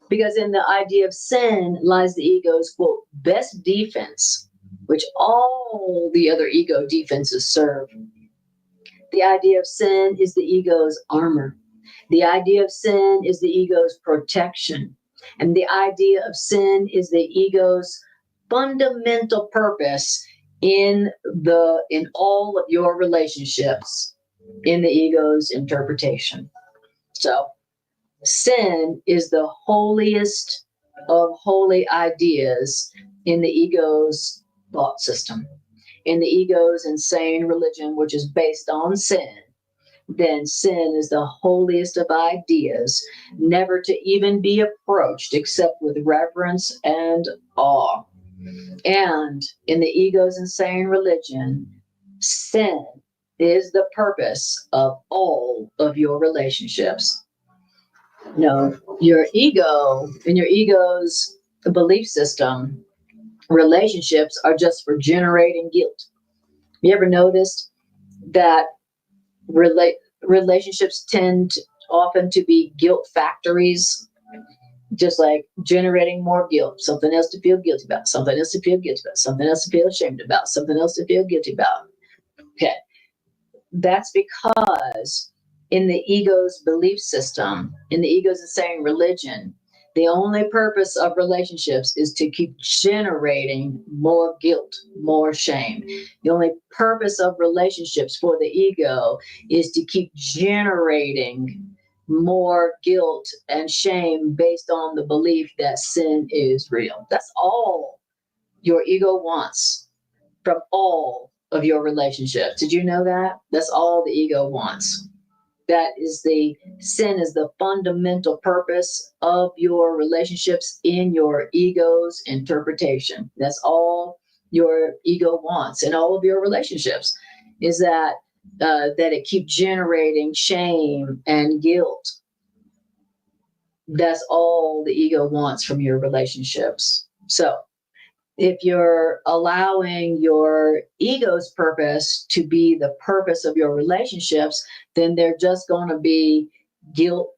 Because in the idea of sin lies the ego's, quote, best defense, which all the other ego defenses serve. The idea of sin is the ego's armor. The idea of sin is the ego's protection. And the idea of sin is the ego's fundamental purpose in all of your relationships, in the ego's interpretation. So sin is the holiest of holy ideas in the ego's thought system. In the ego's insane religion, which is based on sin, then sin is the holiest of ideas, never to even be approached except with reverence and awe. And in the ego's insane religion, sin is the purpose of all of your relationships. Your ego, in your ego's belief system, relationships are just for generating guilt. You ever noticed that relationships tend often to be guilt factories, just like generating more guilt, something else to feel guilty about, something else to feel guilty about, something else to feel ashamed about, something else to feel guilty about. Okay. That's because in the ego's belief system, in the ego's insane religion, the only purpose of relationships is to keep generating more guilt, more shame. The only purpose of relationships for the ego is to keep generating more guilt and shame based on the belief that sin is real. That's all your ego wants from all of your relationships. Did you know that? That's all the ego wants. That is the sin is the fundamental purpose of your relationships in your ego's interpretation. That's all your ego wants in all of your relationships, is that that it keep generating shame and guilt. That's all the ego wants from your relationships. So if you're allowing your ego's purpose to be the purpose of your relationships, then they're just going to be guilt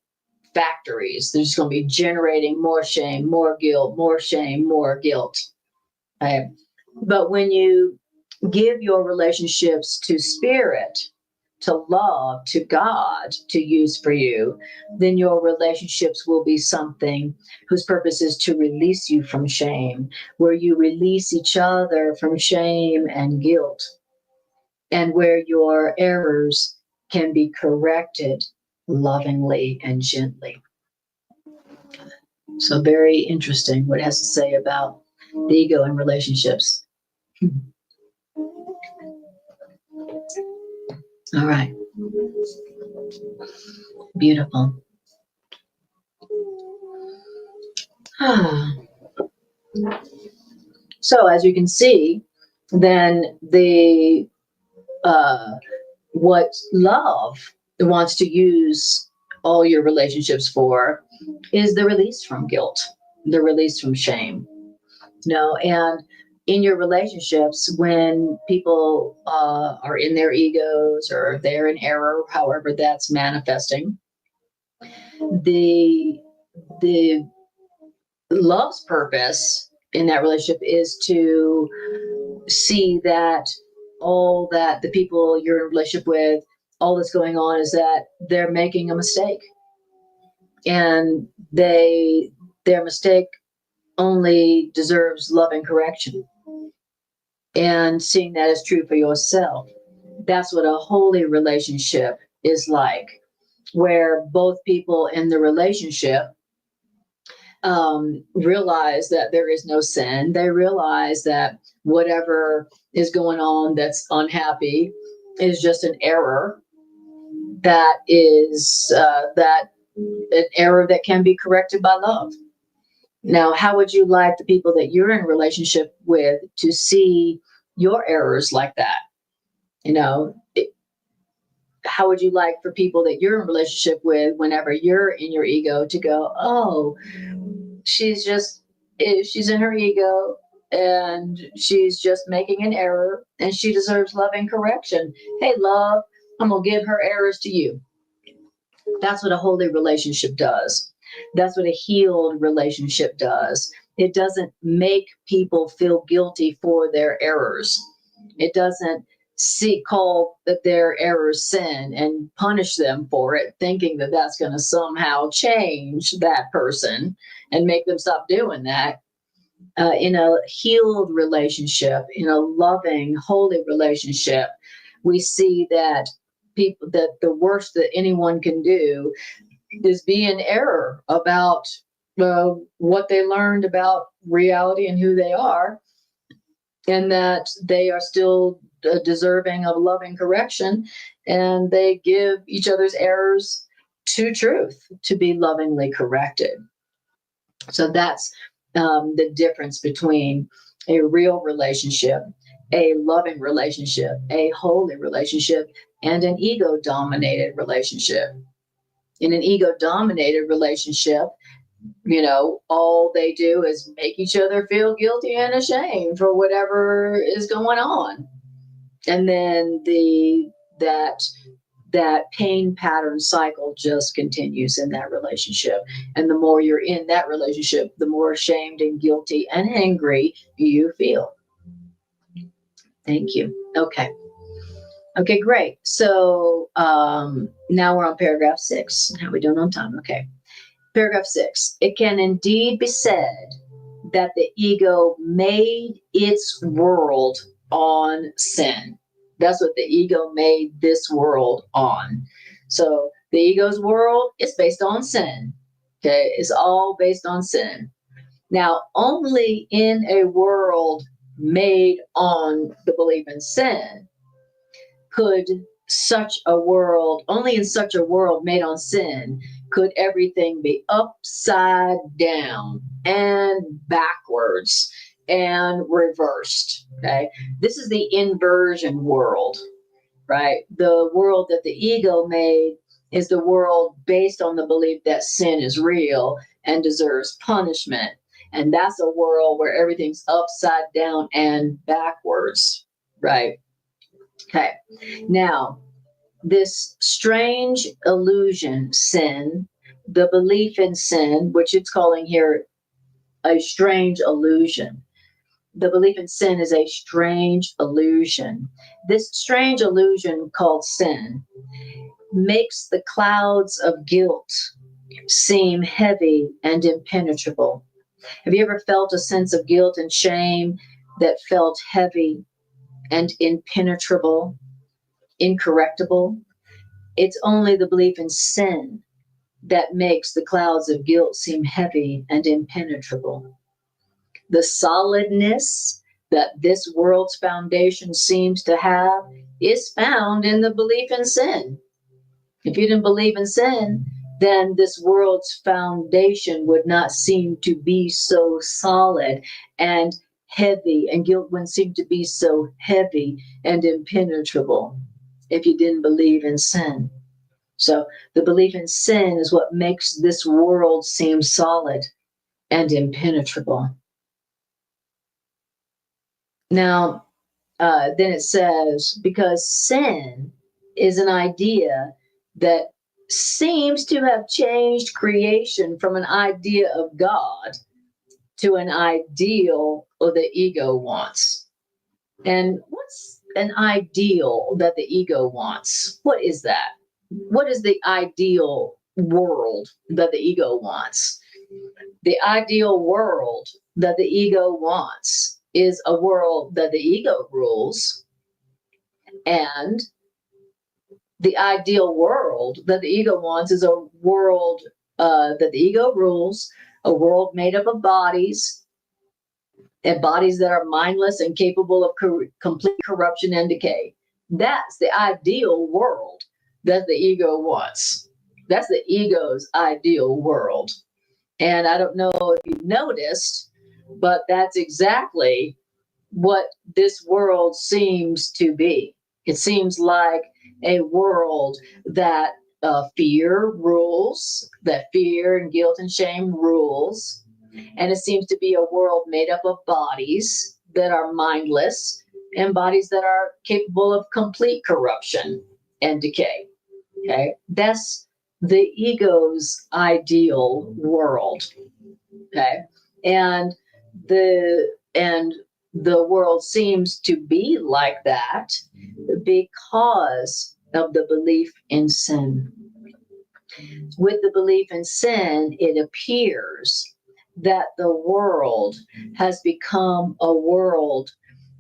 factories. They're just going to be generating more shame, more guilt, more shame, more guilt. Right? But when you give your relationships to spirit, to love, to God to use for you, then your relationships will be something whose purpose is to release you from shame, where you release each other from shame and guilt, and where your errors can be corrected lovingly and gently. So, very interesting what it has to say about the ego and relationships. All right. Beautiful. So as you can see, then the what love wants to use all your relationships for is the release from guilt, the release from shame. And in your relationships, when people are in their egos or they're in error, however that's manifesting, the the love's purpose in that relationship is to see that all that the people you're in a relationship with, all that's going on is that they're making a mistake, and their mistake only deserves loving correction, and seeing that as true for yourself. That's what a holy relationship is like, where both people in the relationship realize that there is no sin. They realize that whatever is going on that's unhappy is just an error, that is that an error that can be corrected by love. Now, how would you like the people that you're in a relationship with to see your errors like that? How would you like for people that you're in a relationship with, whenever you're in your ego, to go, oh, she's in her ego and she's just making an error and she deserves loving correction. Hey, love, I'm going to give her errors to you. That's what a holy relationship does. That's what a healed relationship does. It doesn't make people feel guilty for their errors. It doesn't call that their errors sin and punish them for it, thinking that that's going to somehow change that person and make them stop doing that. In a healed relationship, in a loving, holy relationship, we see that the worst that anyone can do is be in error about what they learned about reality and who they are, and that they are still deserving of loving correction, and they give each other's errors to truth to be lovingly corrected. So that's the difference between a real relationship, a loving relationship, a holy relationship, and an ego-dominated relationship. In an ego-dominated relationship, all they do is make each other feel guilty and ashamed for whatever is going on. And then that pain pattern cycle just continues in that relationship. And the more you're in that relationship, the more ashamed and guilty and angry you feel. Thank you. Okay. Okay, great. So now we're on paragraph 6. How are we doing on time? Okay. Paragraph 6. It can indeed be said that the ego made its world on sin. That's what the ego made this world on. So the ego's world is based on sin. Okay, it's all based on sin. Now, only in a world made on the belief in sin could such a world, only in such a world made on sin, could everything be upside down and backwards and reversed. Okay. This is the inversion world, right? The world that the ego made is the world based on the belief that sin is real and deserves punishment. And that's a world where everything's upside down and backwards, right? Okay. Now, this strange illusion, sin, the belief in sin, which it's calling here a strange illusion. The belief in sin is a strange illusion. This strange illusion called sin makes the clouds of guilt seem heavy and impenetrable. Have you ever felt a sense of guilt and shame that felt heavy and impenetrable, incorrectable? It's only the belief in sin that makes the clouds of guilt seem heavy and impenetrable. The solidness that this world's foundation seems to have is found in the belief in sin. If you didn't believe in sin, then this world's foundation would not seem to be so solid and heavy, and guilt wouldn't seem to be so heavy and impenetrable if you didn't believe in sin. So the belief in sin is what makes this world seem solid and impenetrable. Now, then it says, because sin is an idea that seems to have changed creation from an idea of God to an ideal the ego wants. And what's an ideal that the ego wants? What is that? What is the ideal world that the ego wants? The ideal world that the ego wants is a world that the ego rules, and the ideal world that the ego wants is a world that the ego rules, a world made up of bodies, and bodies that are mindless and capable of complete corruption and decay. That's the ideal world that the ego wants. That's the ego's ideal world. And I don't know if you've noticed, but that's exactly what this world seems to be. It seems like a world that fear rules, that fear and guilt and shame rules. And it seems to be a world made up of bodies that are mindless and bodies that are capable of complete corruption and decay. Okay, that's the ego's ideal world. Okay, and the world seems to be like that because of the belief in sin. With the belief in sin, it appears that the world has become a world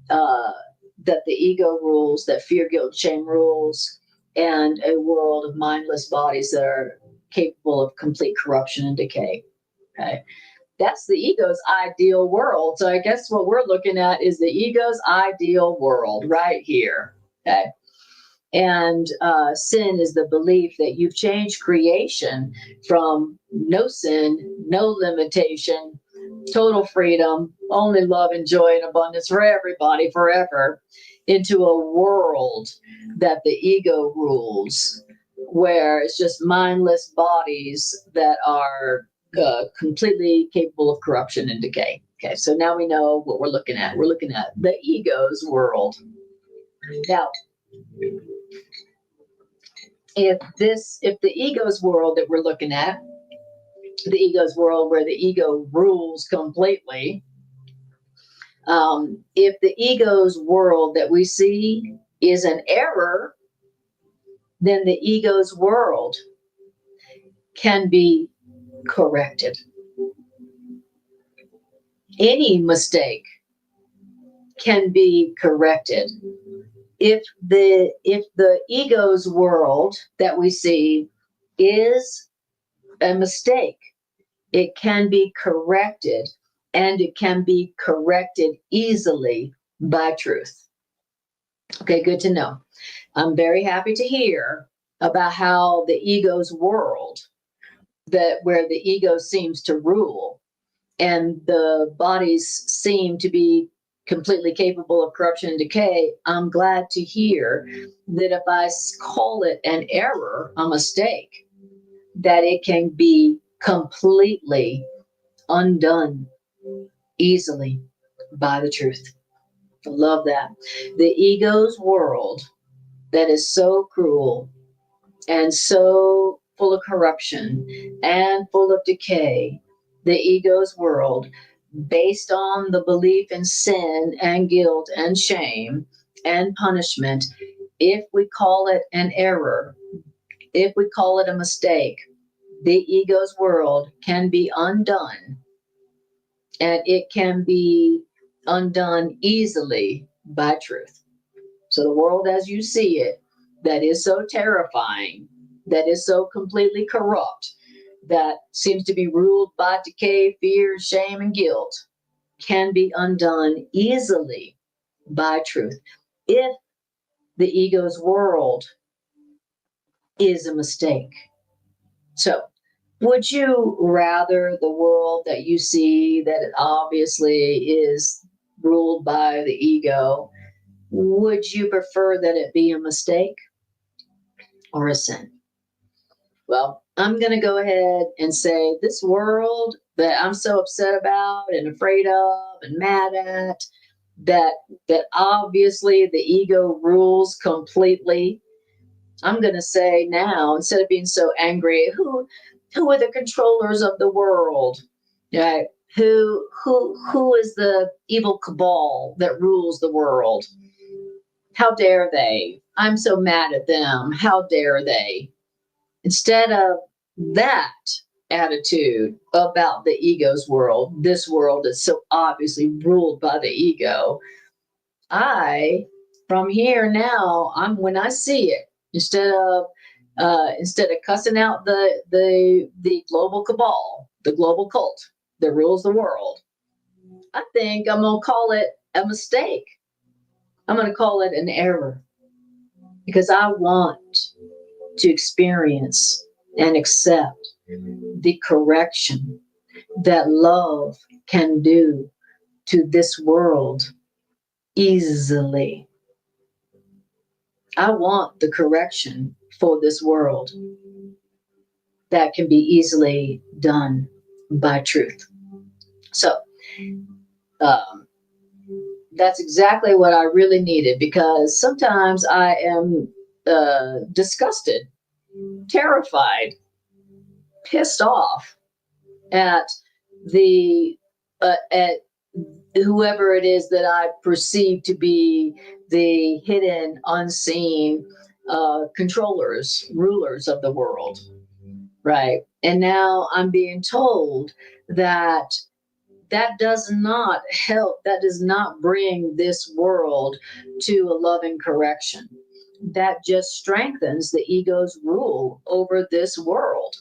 that the ego rules, that fear, guilt, shame rules, and a world of mindless bodies that are capable of complete corruption and decay. Okay. That's the ego's ideal world. So I guess what we're looking at is the ego's ideal world right here. Okay. And sin is the belief that you've changed creation from no sin, no limitation, total freedom, only love and joy and abundance for everybody forever, into a world that the ego rules, where it's just mindless bodies that are completely capable of corruption and decay. Okay, so now we know what we're looking at. We're looking at the ego's world. Now, if the ego's world that we're looking at, the ego's world where the ego rules completely, if the ego's world that we see is an error, then the ego's world can be corrected. Any mistake can be corrected. If the ego's world that we see is a mistake, it can be corrected, and it can be corrected easily by truth. Okay, good to know. I'm very happy to hear about how the ego's world, that where the ego seems to rule and the bodies seem to be completely capable of corruption and decay. I'm glad to hear that if I call it an error, a mistake, that it can be completely undone easily by the truth. I love that. The ego's world that is so cruel and so full of corruption and full of decay, the ego's world, based on the belief in sin and guilt and shame and punishment, if we call it an error, if we call it a mistake, the ego's world can be undone, and it can be undone easily by truth. So the world as you see it, that is so terrifying, that is so completely corrupt, that seems to be ruled by decay, fear, shame, and guilt, can be undone easily by truth. If the ego's world is a mistake. So, would you rather the world that you see that obviously is ruled by the ego, would you prefer that it be a mistake or a sin? Well, I'm going to go ahead and say this world that I'm so upset about and afraid of and mad at, that obviously the ego rules completely. I'm going to say now, instead of being so angry, who are the controllers of the world? Right? Who is the evil cabal that rules the world? How dare they? I'm so mad at them. How dare they? Instead of that attitude about the ego's world, this world is so obviously ruled by the ego, from here now, when I see it, instead of cussing out the global cabal, the global cult that rules the world, I think I'm gonna call it a mistake. I'm gonna call it an error, because I want to experience and accept the correction that love can do to this world easily. I want the correction for this world that can be easily done by truth. So that's exactly what I really needed, because sometimes I am disgusted, terrified, pissed off at at whoever it is that I perceive to be the hidden, unseen controllers, rulers of the world, right? And now I'm being told that does not help, that does not bring this world to a loving correction. That just strengthens the ego's rule over this world.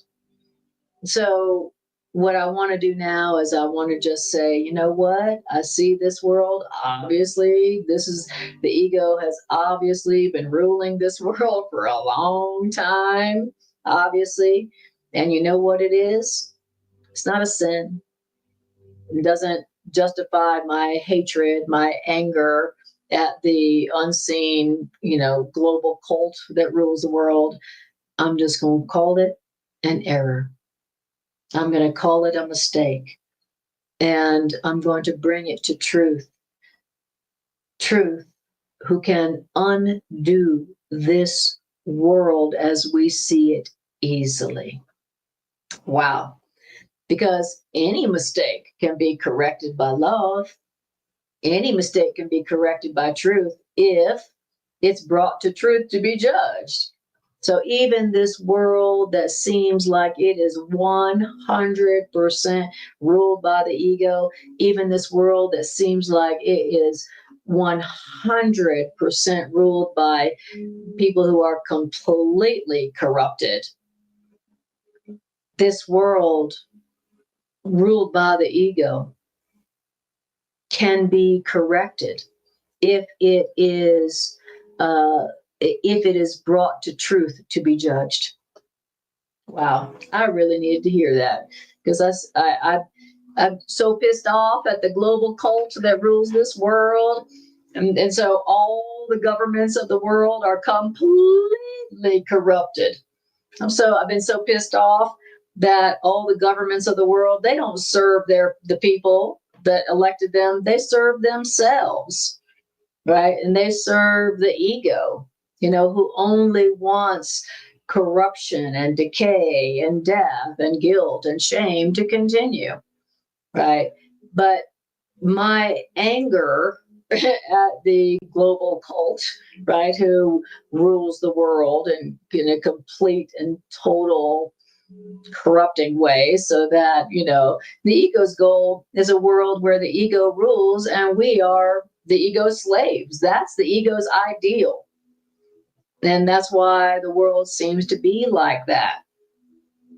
So what I want to do now is I want to just say, you know what? I see this world. Obviously, the ego has obviously been ruling this world for a long time, obviously. And you know what it is? It's not a sin. It doesn't justify my hatred, my anger at the unseen, global cult that rules the world. I'm just going to call it an error. I'm going to call it a mistake, and I'm going to bring it to truth. Truth, who can undo this world as we see it easily. Wow. Because any mistake can be corrected by love. Any mistake can be corrected by truth if it's brought to truth to be judged. So even this world that seems like it is 100% ruled by the ego, even this world that seems like it is 100% ruled by people who are completely corrupted, this world ruled by the ego can be corrected if it is brought to truth to be judged. Wow, I really needed to hear that because I'm so pissed off at the global cult that rules this world. And so all the governments of the world are completely corrupted. I've been so pissed off that all the governments of the world, they don't serve the people that elected them. They serve themselves, right? And they serve the ego, who only wants corruption and decay and death and guilt and shame to continue, right? But my anger at the global cult, right, who rules the world in a complete and total corrupting way, so that, the ego's goal is a world where the ego rules and we are the ego's slaves. That's the ego's ideal. And that's why the world seems to be like that.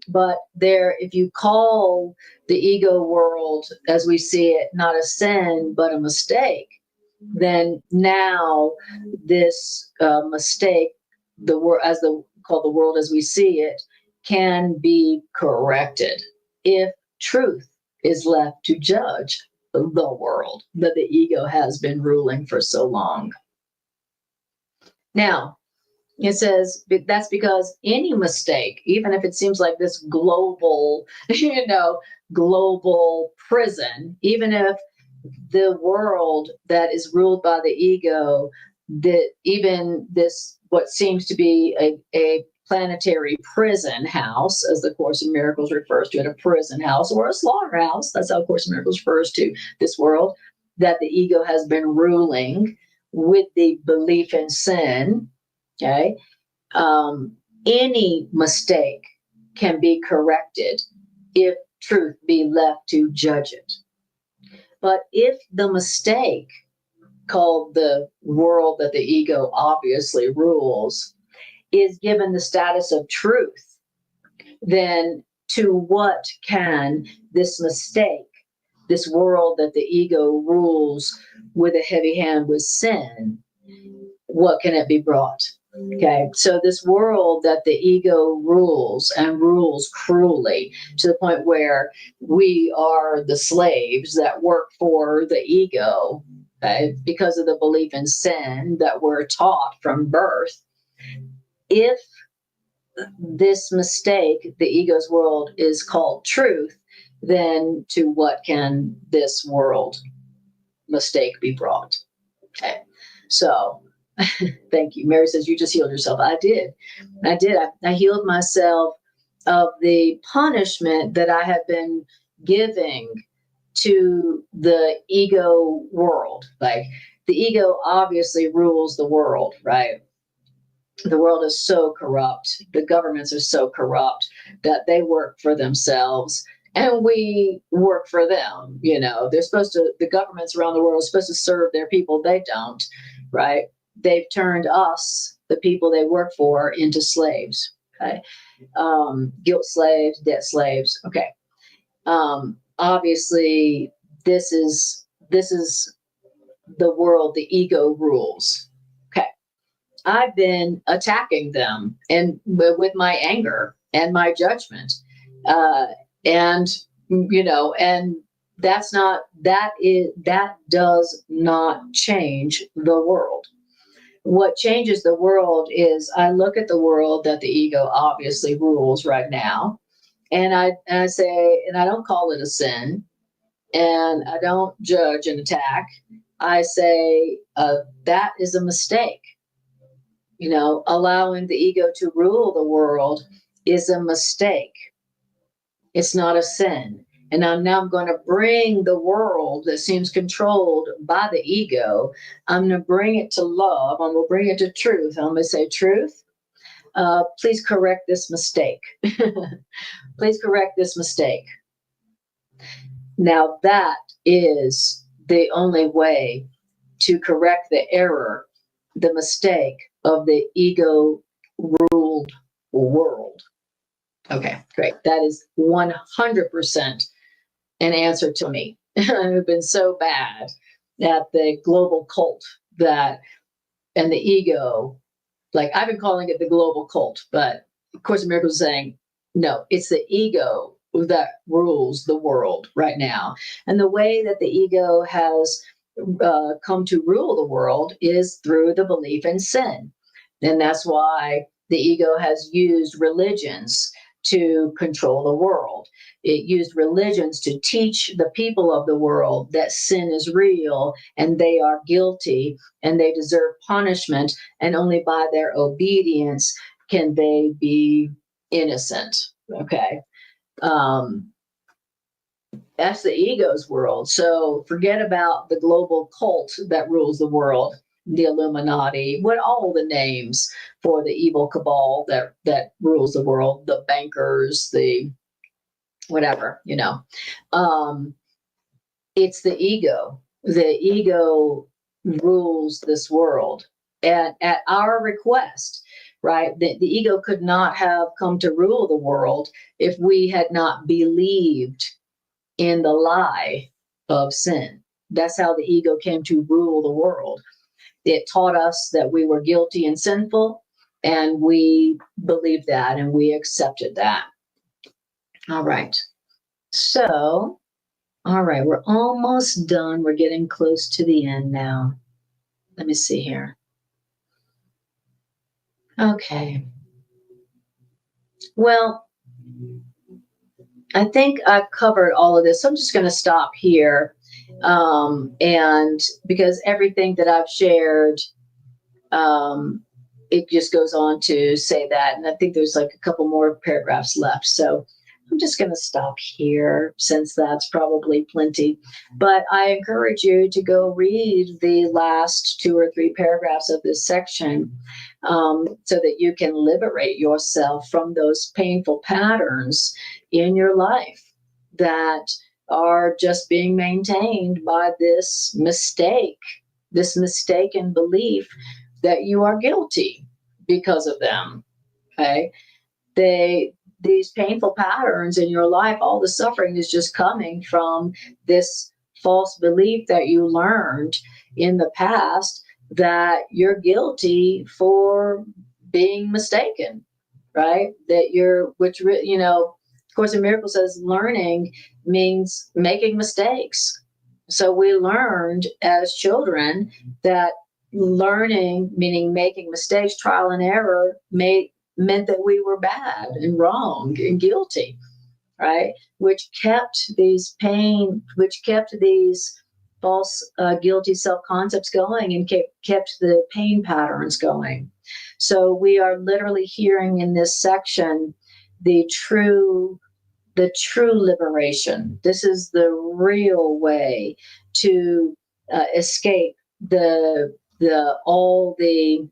But if you call the ego world as we see it not a sin but a mistake, then now this mistake, called the world as we see it, can be corrected if truth is left to judge the world that the ego has been ruling for so long. Now, it says that's because any mistake, even if it seems like this global, global prison, even if the world that is ruled by the ego, that even this, what seems to be a planetary prison house, as the Course in Miracles refers to it, a prison house or a slaughterhouse, that's how Course in Miracles refers to this world, that the ego has been ruling with the belief in sin. Okay. Any mistake can be corrected if truth be left to judge it. But if the mistake, called the world that the ego obviously rules, is given the status of truth, then to what can this mistake, this world that the ego rules with a heavy hand with sin, what can it be brought? Okay, so this world that the ego rules and rules cruelly to the point where we are the slaves that work for the ego, because of the belief in sin that we're taught from birth. If this mistake, the ego's world, is called truth, then to what can this world mistake be brought? Okay, so thank you. Mary says, you just healed yourself. I did. I healed myself of the punishment that I have been giving to the ego world. Like, the ego obviously rules the world, right? The world is so corrupt. The governments are so corrupt that they work for themselves and we work for them. The governments around the world are supposed to serve their people. They don't, right? They've turned us, the people they work for, into slaves. Okay. Guilt slaves, debt slaves. Okay. Obviously, this is the world the ego rules. Okay. I've been attacking them and with my anger and my judgment. And that does not change the world. What changes the world is I look at the world that the ego obviously rules right now, and I say, and I don't call it a sin, and I don't judge and attack. I say, that is a mistake. Allowing the ego to rule the world is a mistake. It's not a sin. And now I'm going to bring the world that seems controlled by the ego, I'm going to bring it to love. I'm going to bring it to truth. I'm going to say, truth, please correct this mistake. Please correct this mistake. Now that is the only way to correct the error, the mistake of the ego ruled world. Okay, great. That is 100% an answer to me. I've been so bad at the global cult and the ego. Like, I've been calling it the global cult, but Course in Miracles is saying, no, it's the ego that rules the world right now. And the way that the ego has come to rule the world is through the belief in sin. And that's why the ego has used religions to control the world. It used religions to teach the people of the world that sin is real and they are guilty and they deserve punishment, and only by their obedience can they be innocent. Okay. That's the ego's world. So forget about the global cult that rules the world, the Illuminati, what all the names for the evil cabal that rules the world, the bankers, the whatever, it's the ego. The ego rules this world at our request, right? The ego could not have come to rule the world if we had not believed in the lie of sin. That's how the ego came to rule the world. It taught us that we were guilty and sinful, and we believed that and we accepted that. All right. So, all right, we're almost done. We're getting close to the end now. Let me see here. Okay. Well, I think I've covered all of this. So I'm just going to stop here. And because everything that I've shared, it just goes on to say that. And I think there's like a couple more paragraphs left. So I'm just going to stop here since that's probably plenty. But I encourage you to go read the last 2 or 3 paragraphs of this section so that you can liberate yourself from those painful patterns in your life that are just being maintained by this mistaken belief that you are guilty because of them. Okay. These painful patterns in your life, all the suffering is just coming from this false belief that you learned in the past that you're guilty for being mistaken, right? Course in Miracles says learning means making mistakes. So we learned as children that learning, meaning making mistakes, trial and error, meant that we were bad and wrong and guilty, right? Which kept these false guilty self-concepts going and kept the pain patterns going. So we are literally hearing in this section the true liberation. This is the real way to escape all the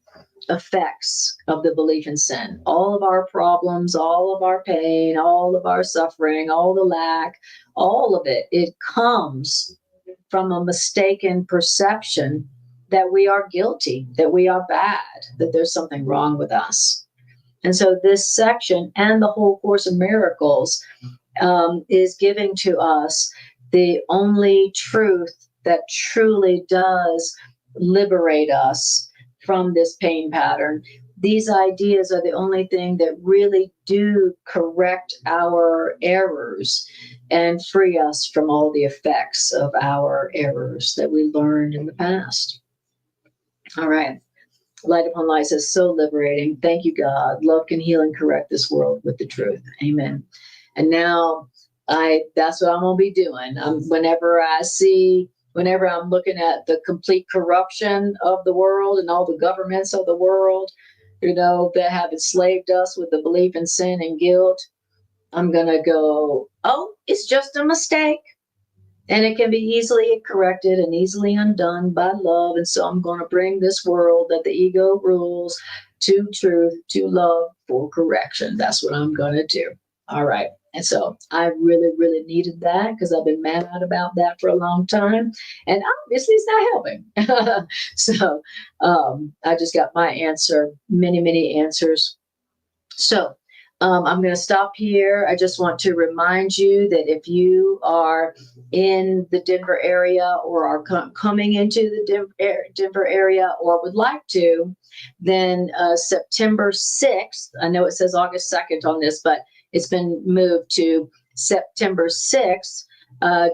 effects of the belief in sin. All of our problems, all of our pain, all of our suffering, all the lack, all of it comes from a mistaken perception that we are guilty, that we are bad, that there's something wrong with us. And so this section and the whole Course in Miracles is giving to us the only truth that truly does liberate us from this pain pattern. These ideas are the only thing that really do correct our errors and free us from all the effects of our errors that we learned in the past. All right. Light Upon Light says, so liberating. Thank you, God. Love can heal and correct this world with the truth. Amen. And now that's what I'm going to be doing. Whenever I'm looking at the complete corruption of the world and all the governments of the world, that have enslaved us with the belief in sin and guilt. I'm going to go, oh, it's just a mistake. And it can be easily corrected and easily undone by love. And so I'm going to bring this world that the ego rules to truth, to love, for correction. That's what I'm going to do. All right. And so I really, really needed that because I've been mad about that for a long time. And obviously it's not helping. So I just got my answer, many, many answers. So I'm going to stop here. I just want to remind you that if you are in the Denver area or are coming into the Denver area or would like to, then September 6th, I know it says August 2nd on this, but it's been moved to September 6th.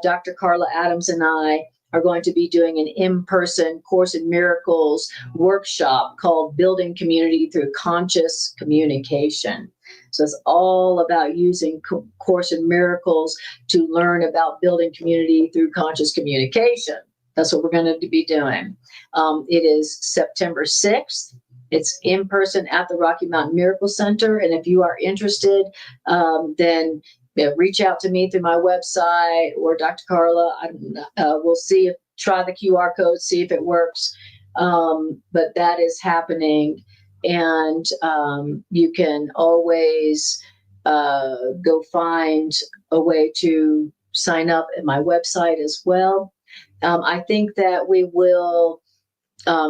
Dr. Carla Adams and I are going to be doing an in-person Course in Miracles workshop called Building Community Through Conscious Communication. So it's all about using Course in Miracles to learn about building community through conscious communication. That's what we're going to be doing. It is September 6th. It's in person at the Rocky Mountain Miracle Center. And if you are interested, then reach out to me through my website or Dr. Carla. We'll see try the QR code, see if it works. But that is happening. And you can always go find a way to sign up at my website as well. I think that we will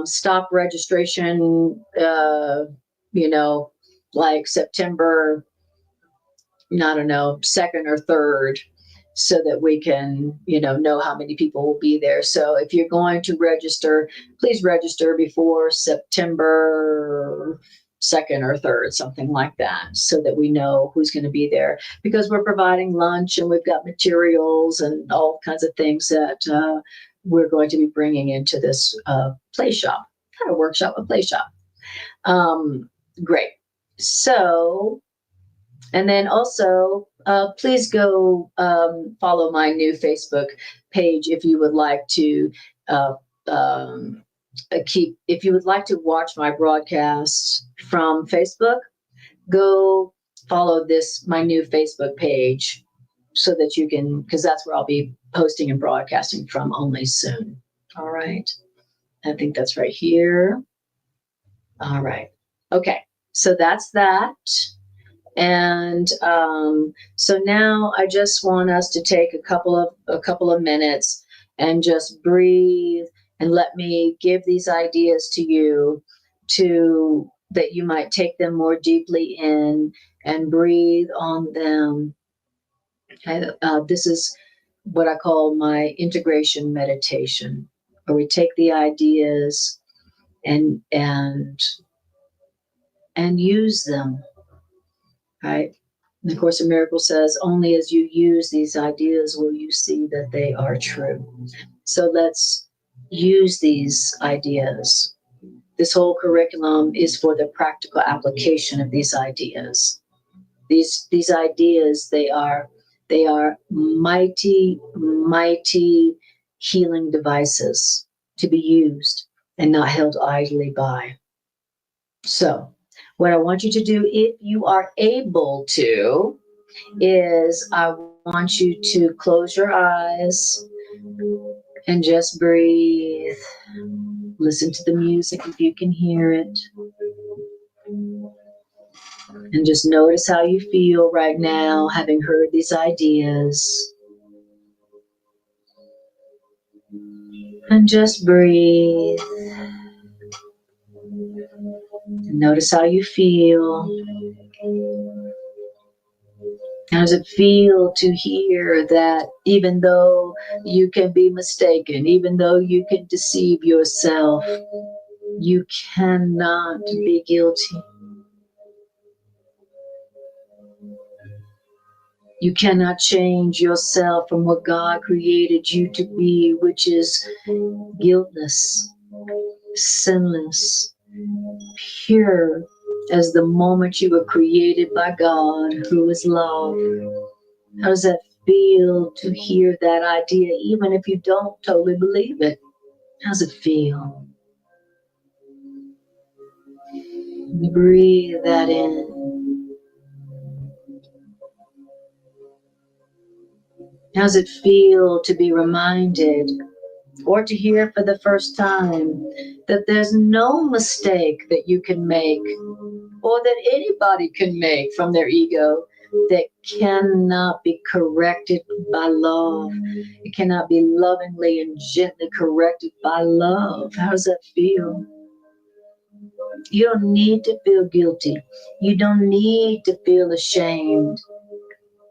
stop registration, like September, I don't know, 2nd or 3rd, so that we can, know how many people will be there. So if you're going to register, please register before September 2nd or 3rd, something like that, so that we know who's going to be there, because we're providing lunch and we've got materials and all kinds of things that we're going to be bringing into this play shop, kind of workshop, a play shop. Great. So, and then also, please go follow my new Facebook page if you would like to if you would like to watch my broadcasts from Facebook. Go follow my new Facebook page so that you can, because that's where I'll be posting and broadcasting from only soon. All right. I think that's right here. All right. Okay. So that's that. And so now I just want us to take a couple of minutes and just breathe and let me give these ideas to you that you might take them more deeply in and breathe on them. Okay, this is what I call my integration meditation, where we take the ideas and use them. Right? And the Course in Miracles says, only as you use these ideas will you see that they are true. So let's use these ideas. This whole curriculum is for the practical application of these ideas. These ideas, they are mighty, mighty healing devices to be used and not held idly by. So, what I want you to do, if you are able to, is I want you to close your eyes and just breathe. Listen to the music if you can hear it. And just notice how you feel right now, having heard these ideas. And just breathe. And notice how you feel. How does it feel to hear that even though you can be mistaken, even though you can deceive yourself, you cannot be guilty? You cannot change yourself from what God created you to be, which is guiltless, sinless, pure as the moment you were created by God, who is love. How does that feel to hear that idea, even if you don't totally believe it? How does it feel? Breathe that in. How does it feel to be reminded or to hear for the first time that there's no mistake that you can make or that anybody can make from their ego that cannot be corrected by love? It cannot be lovingly and gently corrected by love. How does that feel? You don't need to feel guilty. You don't need to feel ashamed.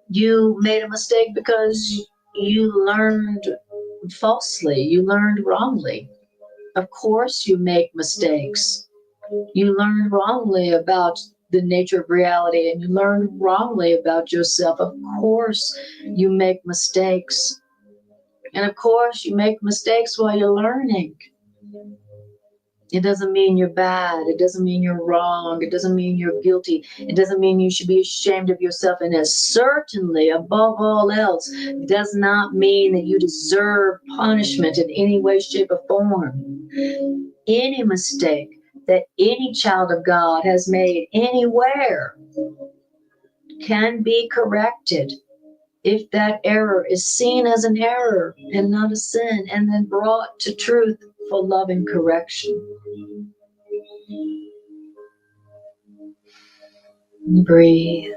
You made a mistake because you learned falsely, you learned wrongly. Of course, you make mistakes. You learn wrongly about the nature of reality and you learn wrongly about yourself. Of course, you make mistakes. And of course, you make mistakes while you're learning. It doesn't mean you're bad. It doesn't mean you're wrong. It doesn't mean you're guilty. It doesn't mean you should be ashamed of yourself. And it certainly, above all else, does not mean that you deserve punishment in any way, shape, or form. Any mistake that any child of God has made anywhere can be corrected if that error is seen as an error and not a sin, and then brought to truth for loving correction. Breathe.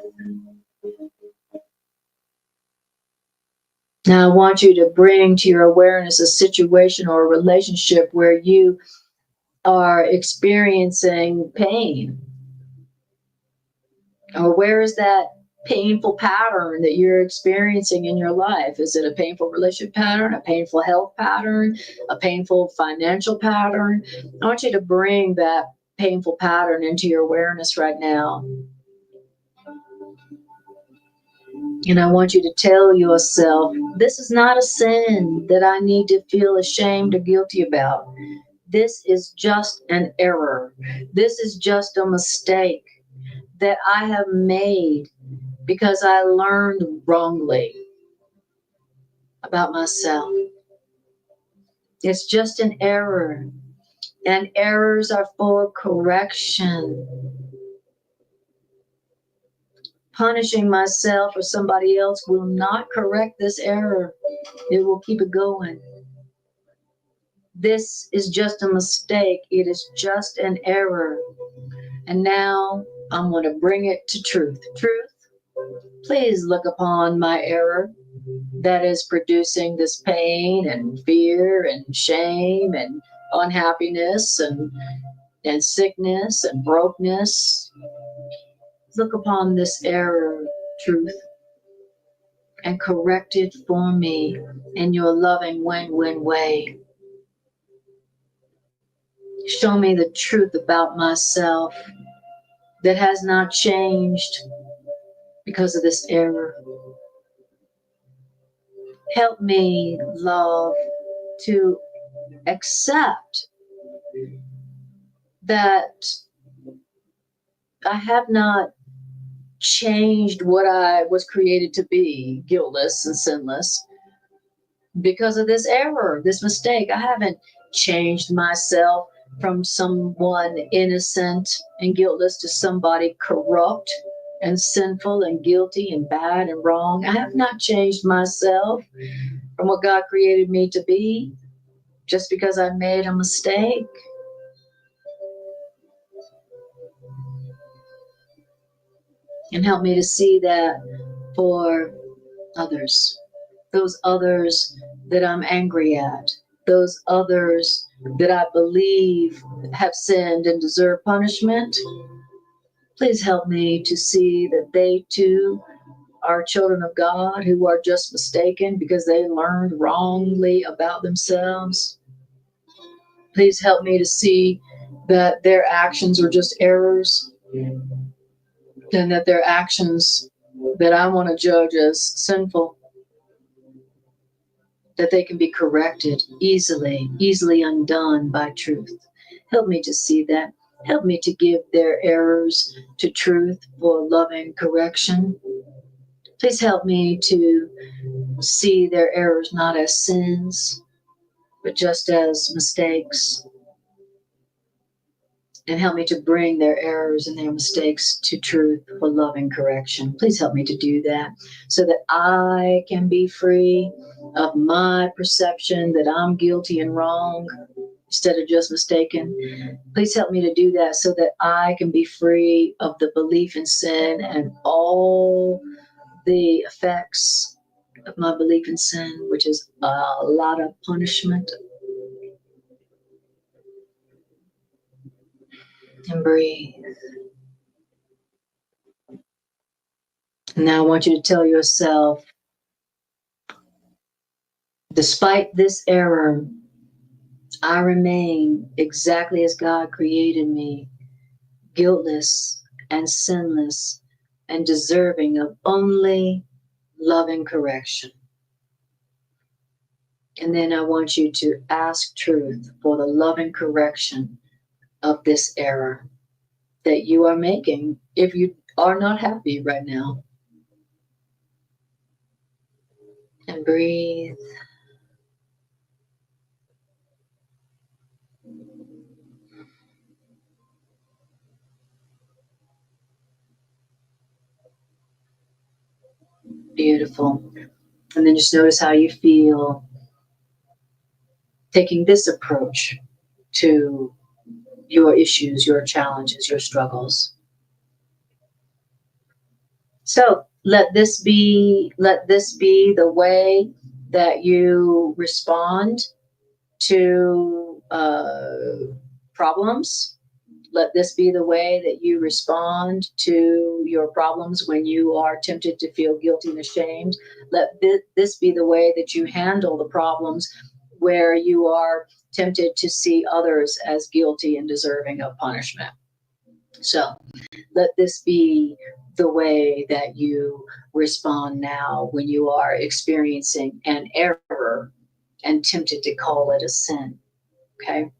Now I want you to bring to your awareness a situation or a relationship where you are experiencing pain. Or where is that painful pattern that you're experiencing in your life? Is it a painful relationship pattern, a painful health pattern, a painful financial pattern? I want you to bring that painful pattern into your awareness right now. And I want you to tell yourself, this is not a sin that I need to feel ashamed or guilty about. This is just an error. This is just a mistake that I have made because I learned wrongly about myself. It's just an error, and errors are for correction. Punishing myself or somebody else will not correct this error. It will keep it going. This is just a mistake. It is just an error. And now I'm going to bring it to truth. Truth, please look upon my error that is producing this pain and fear and shame and unhappiness and sickness and brokenness. Look upon this error, truth, and correct it for me in your loving win-win way. Show me the truth about myself that has not changed because of this error. Help me, love, to accept that I have not changed what I was created to be, guiltless and sinless, because of this error, this mistake. I haven't changed myself from someone innocent and guiltless to somebody corrupt and sinful and guilty and bad and wrong. I have not changed myself from what God created me to be just because I made a mistake. And help me to see that for others, those others that I'm angry at, those others that I believe have sinned and deserve punishment. Please help me to see that they too are children of God who are just mistaken because they learned wrongly about themselves. Please help me to see that their actions are just errors and that their actions that I want to judge as sinful, that they can be corrected easily undone by truth. Help me to see that. Help me to give their errors to truth for loving correction. Please help me to see their errors not as sins, but just as mistakes. and help me to bring their errors and their mistakes to truth for loving correction. Please help me to do that so that I can be free of my perception that I'm guilty and wrong instead of just mistaken. Please help me to do that so that I can be free of the belief in sin and all the effects of my belief in sin, which is a lot of punishment. And breathe. And now I want you to tell yourself, despite this error, I remain exactly as God created me, guiltless and sinless and deserving of only loving correction. And then I want you to ask truth for the loving correction of this error that you are making if you are not happy right now. And breathe. Beautiful. And then just notice how you feel taking this approach to your issues, your challenges, your struggles. So let this be the way that you respond to problems. Let this be the way that you respond to your problems when you are tempted to feel guilty and ashamed. Let this be the way that you handle the problems where you are tempted to see others as guilty and deserving of punishment. So let this be the way that you respond now when you are experiencing an error and tempted to call it a sin. Okay?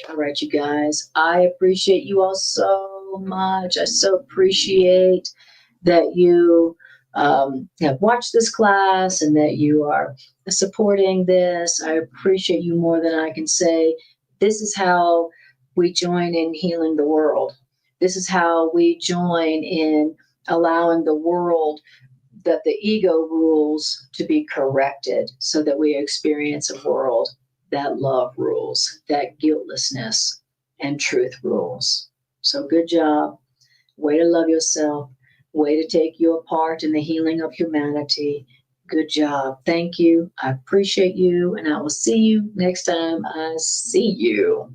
All right, you guys. I appreciate you all so much. I so appreciate that you have watched this class and that you are supporting this. I appreciate you more than I can say. This is how we join in healing the world. This is how we join in allowing the world that the ego rules to be corrected so that we experience a world that love rules, that guiltlessness and truth rules. So good job. Way to love yourself. Way to take your part in the healing of humanity. Good job. Thank you. I appreciate you. And I will see you next time I see you.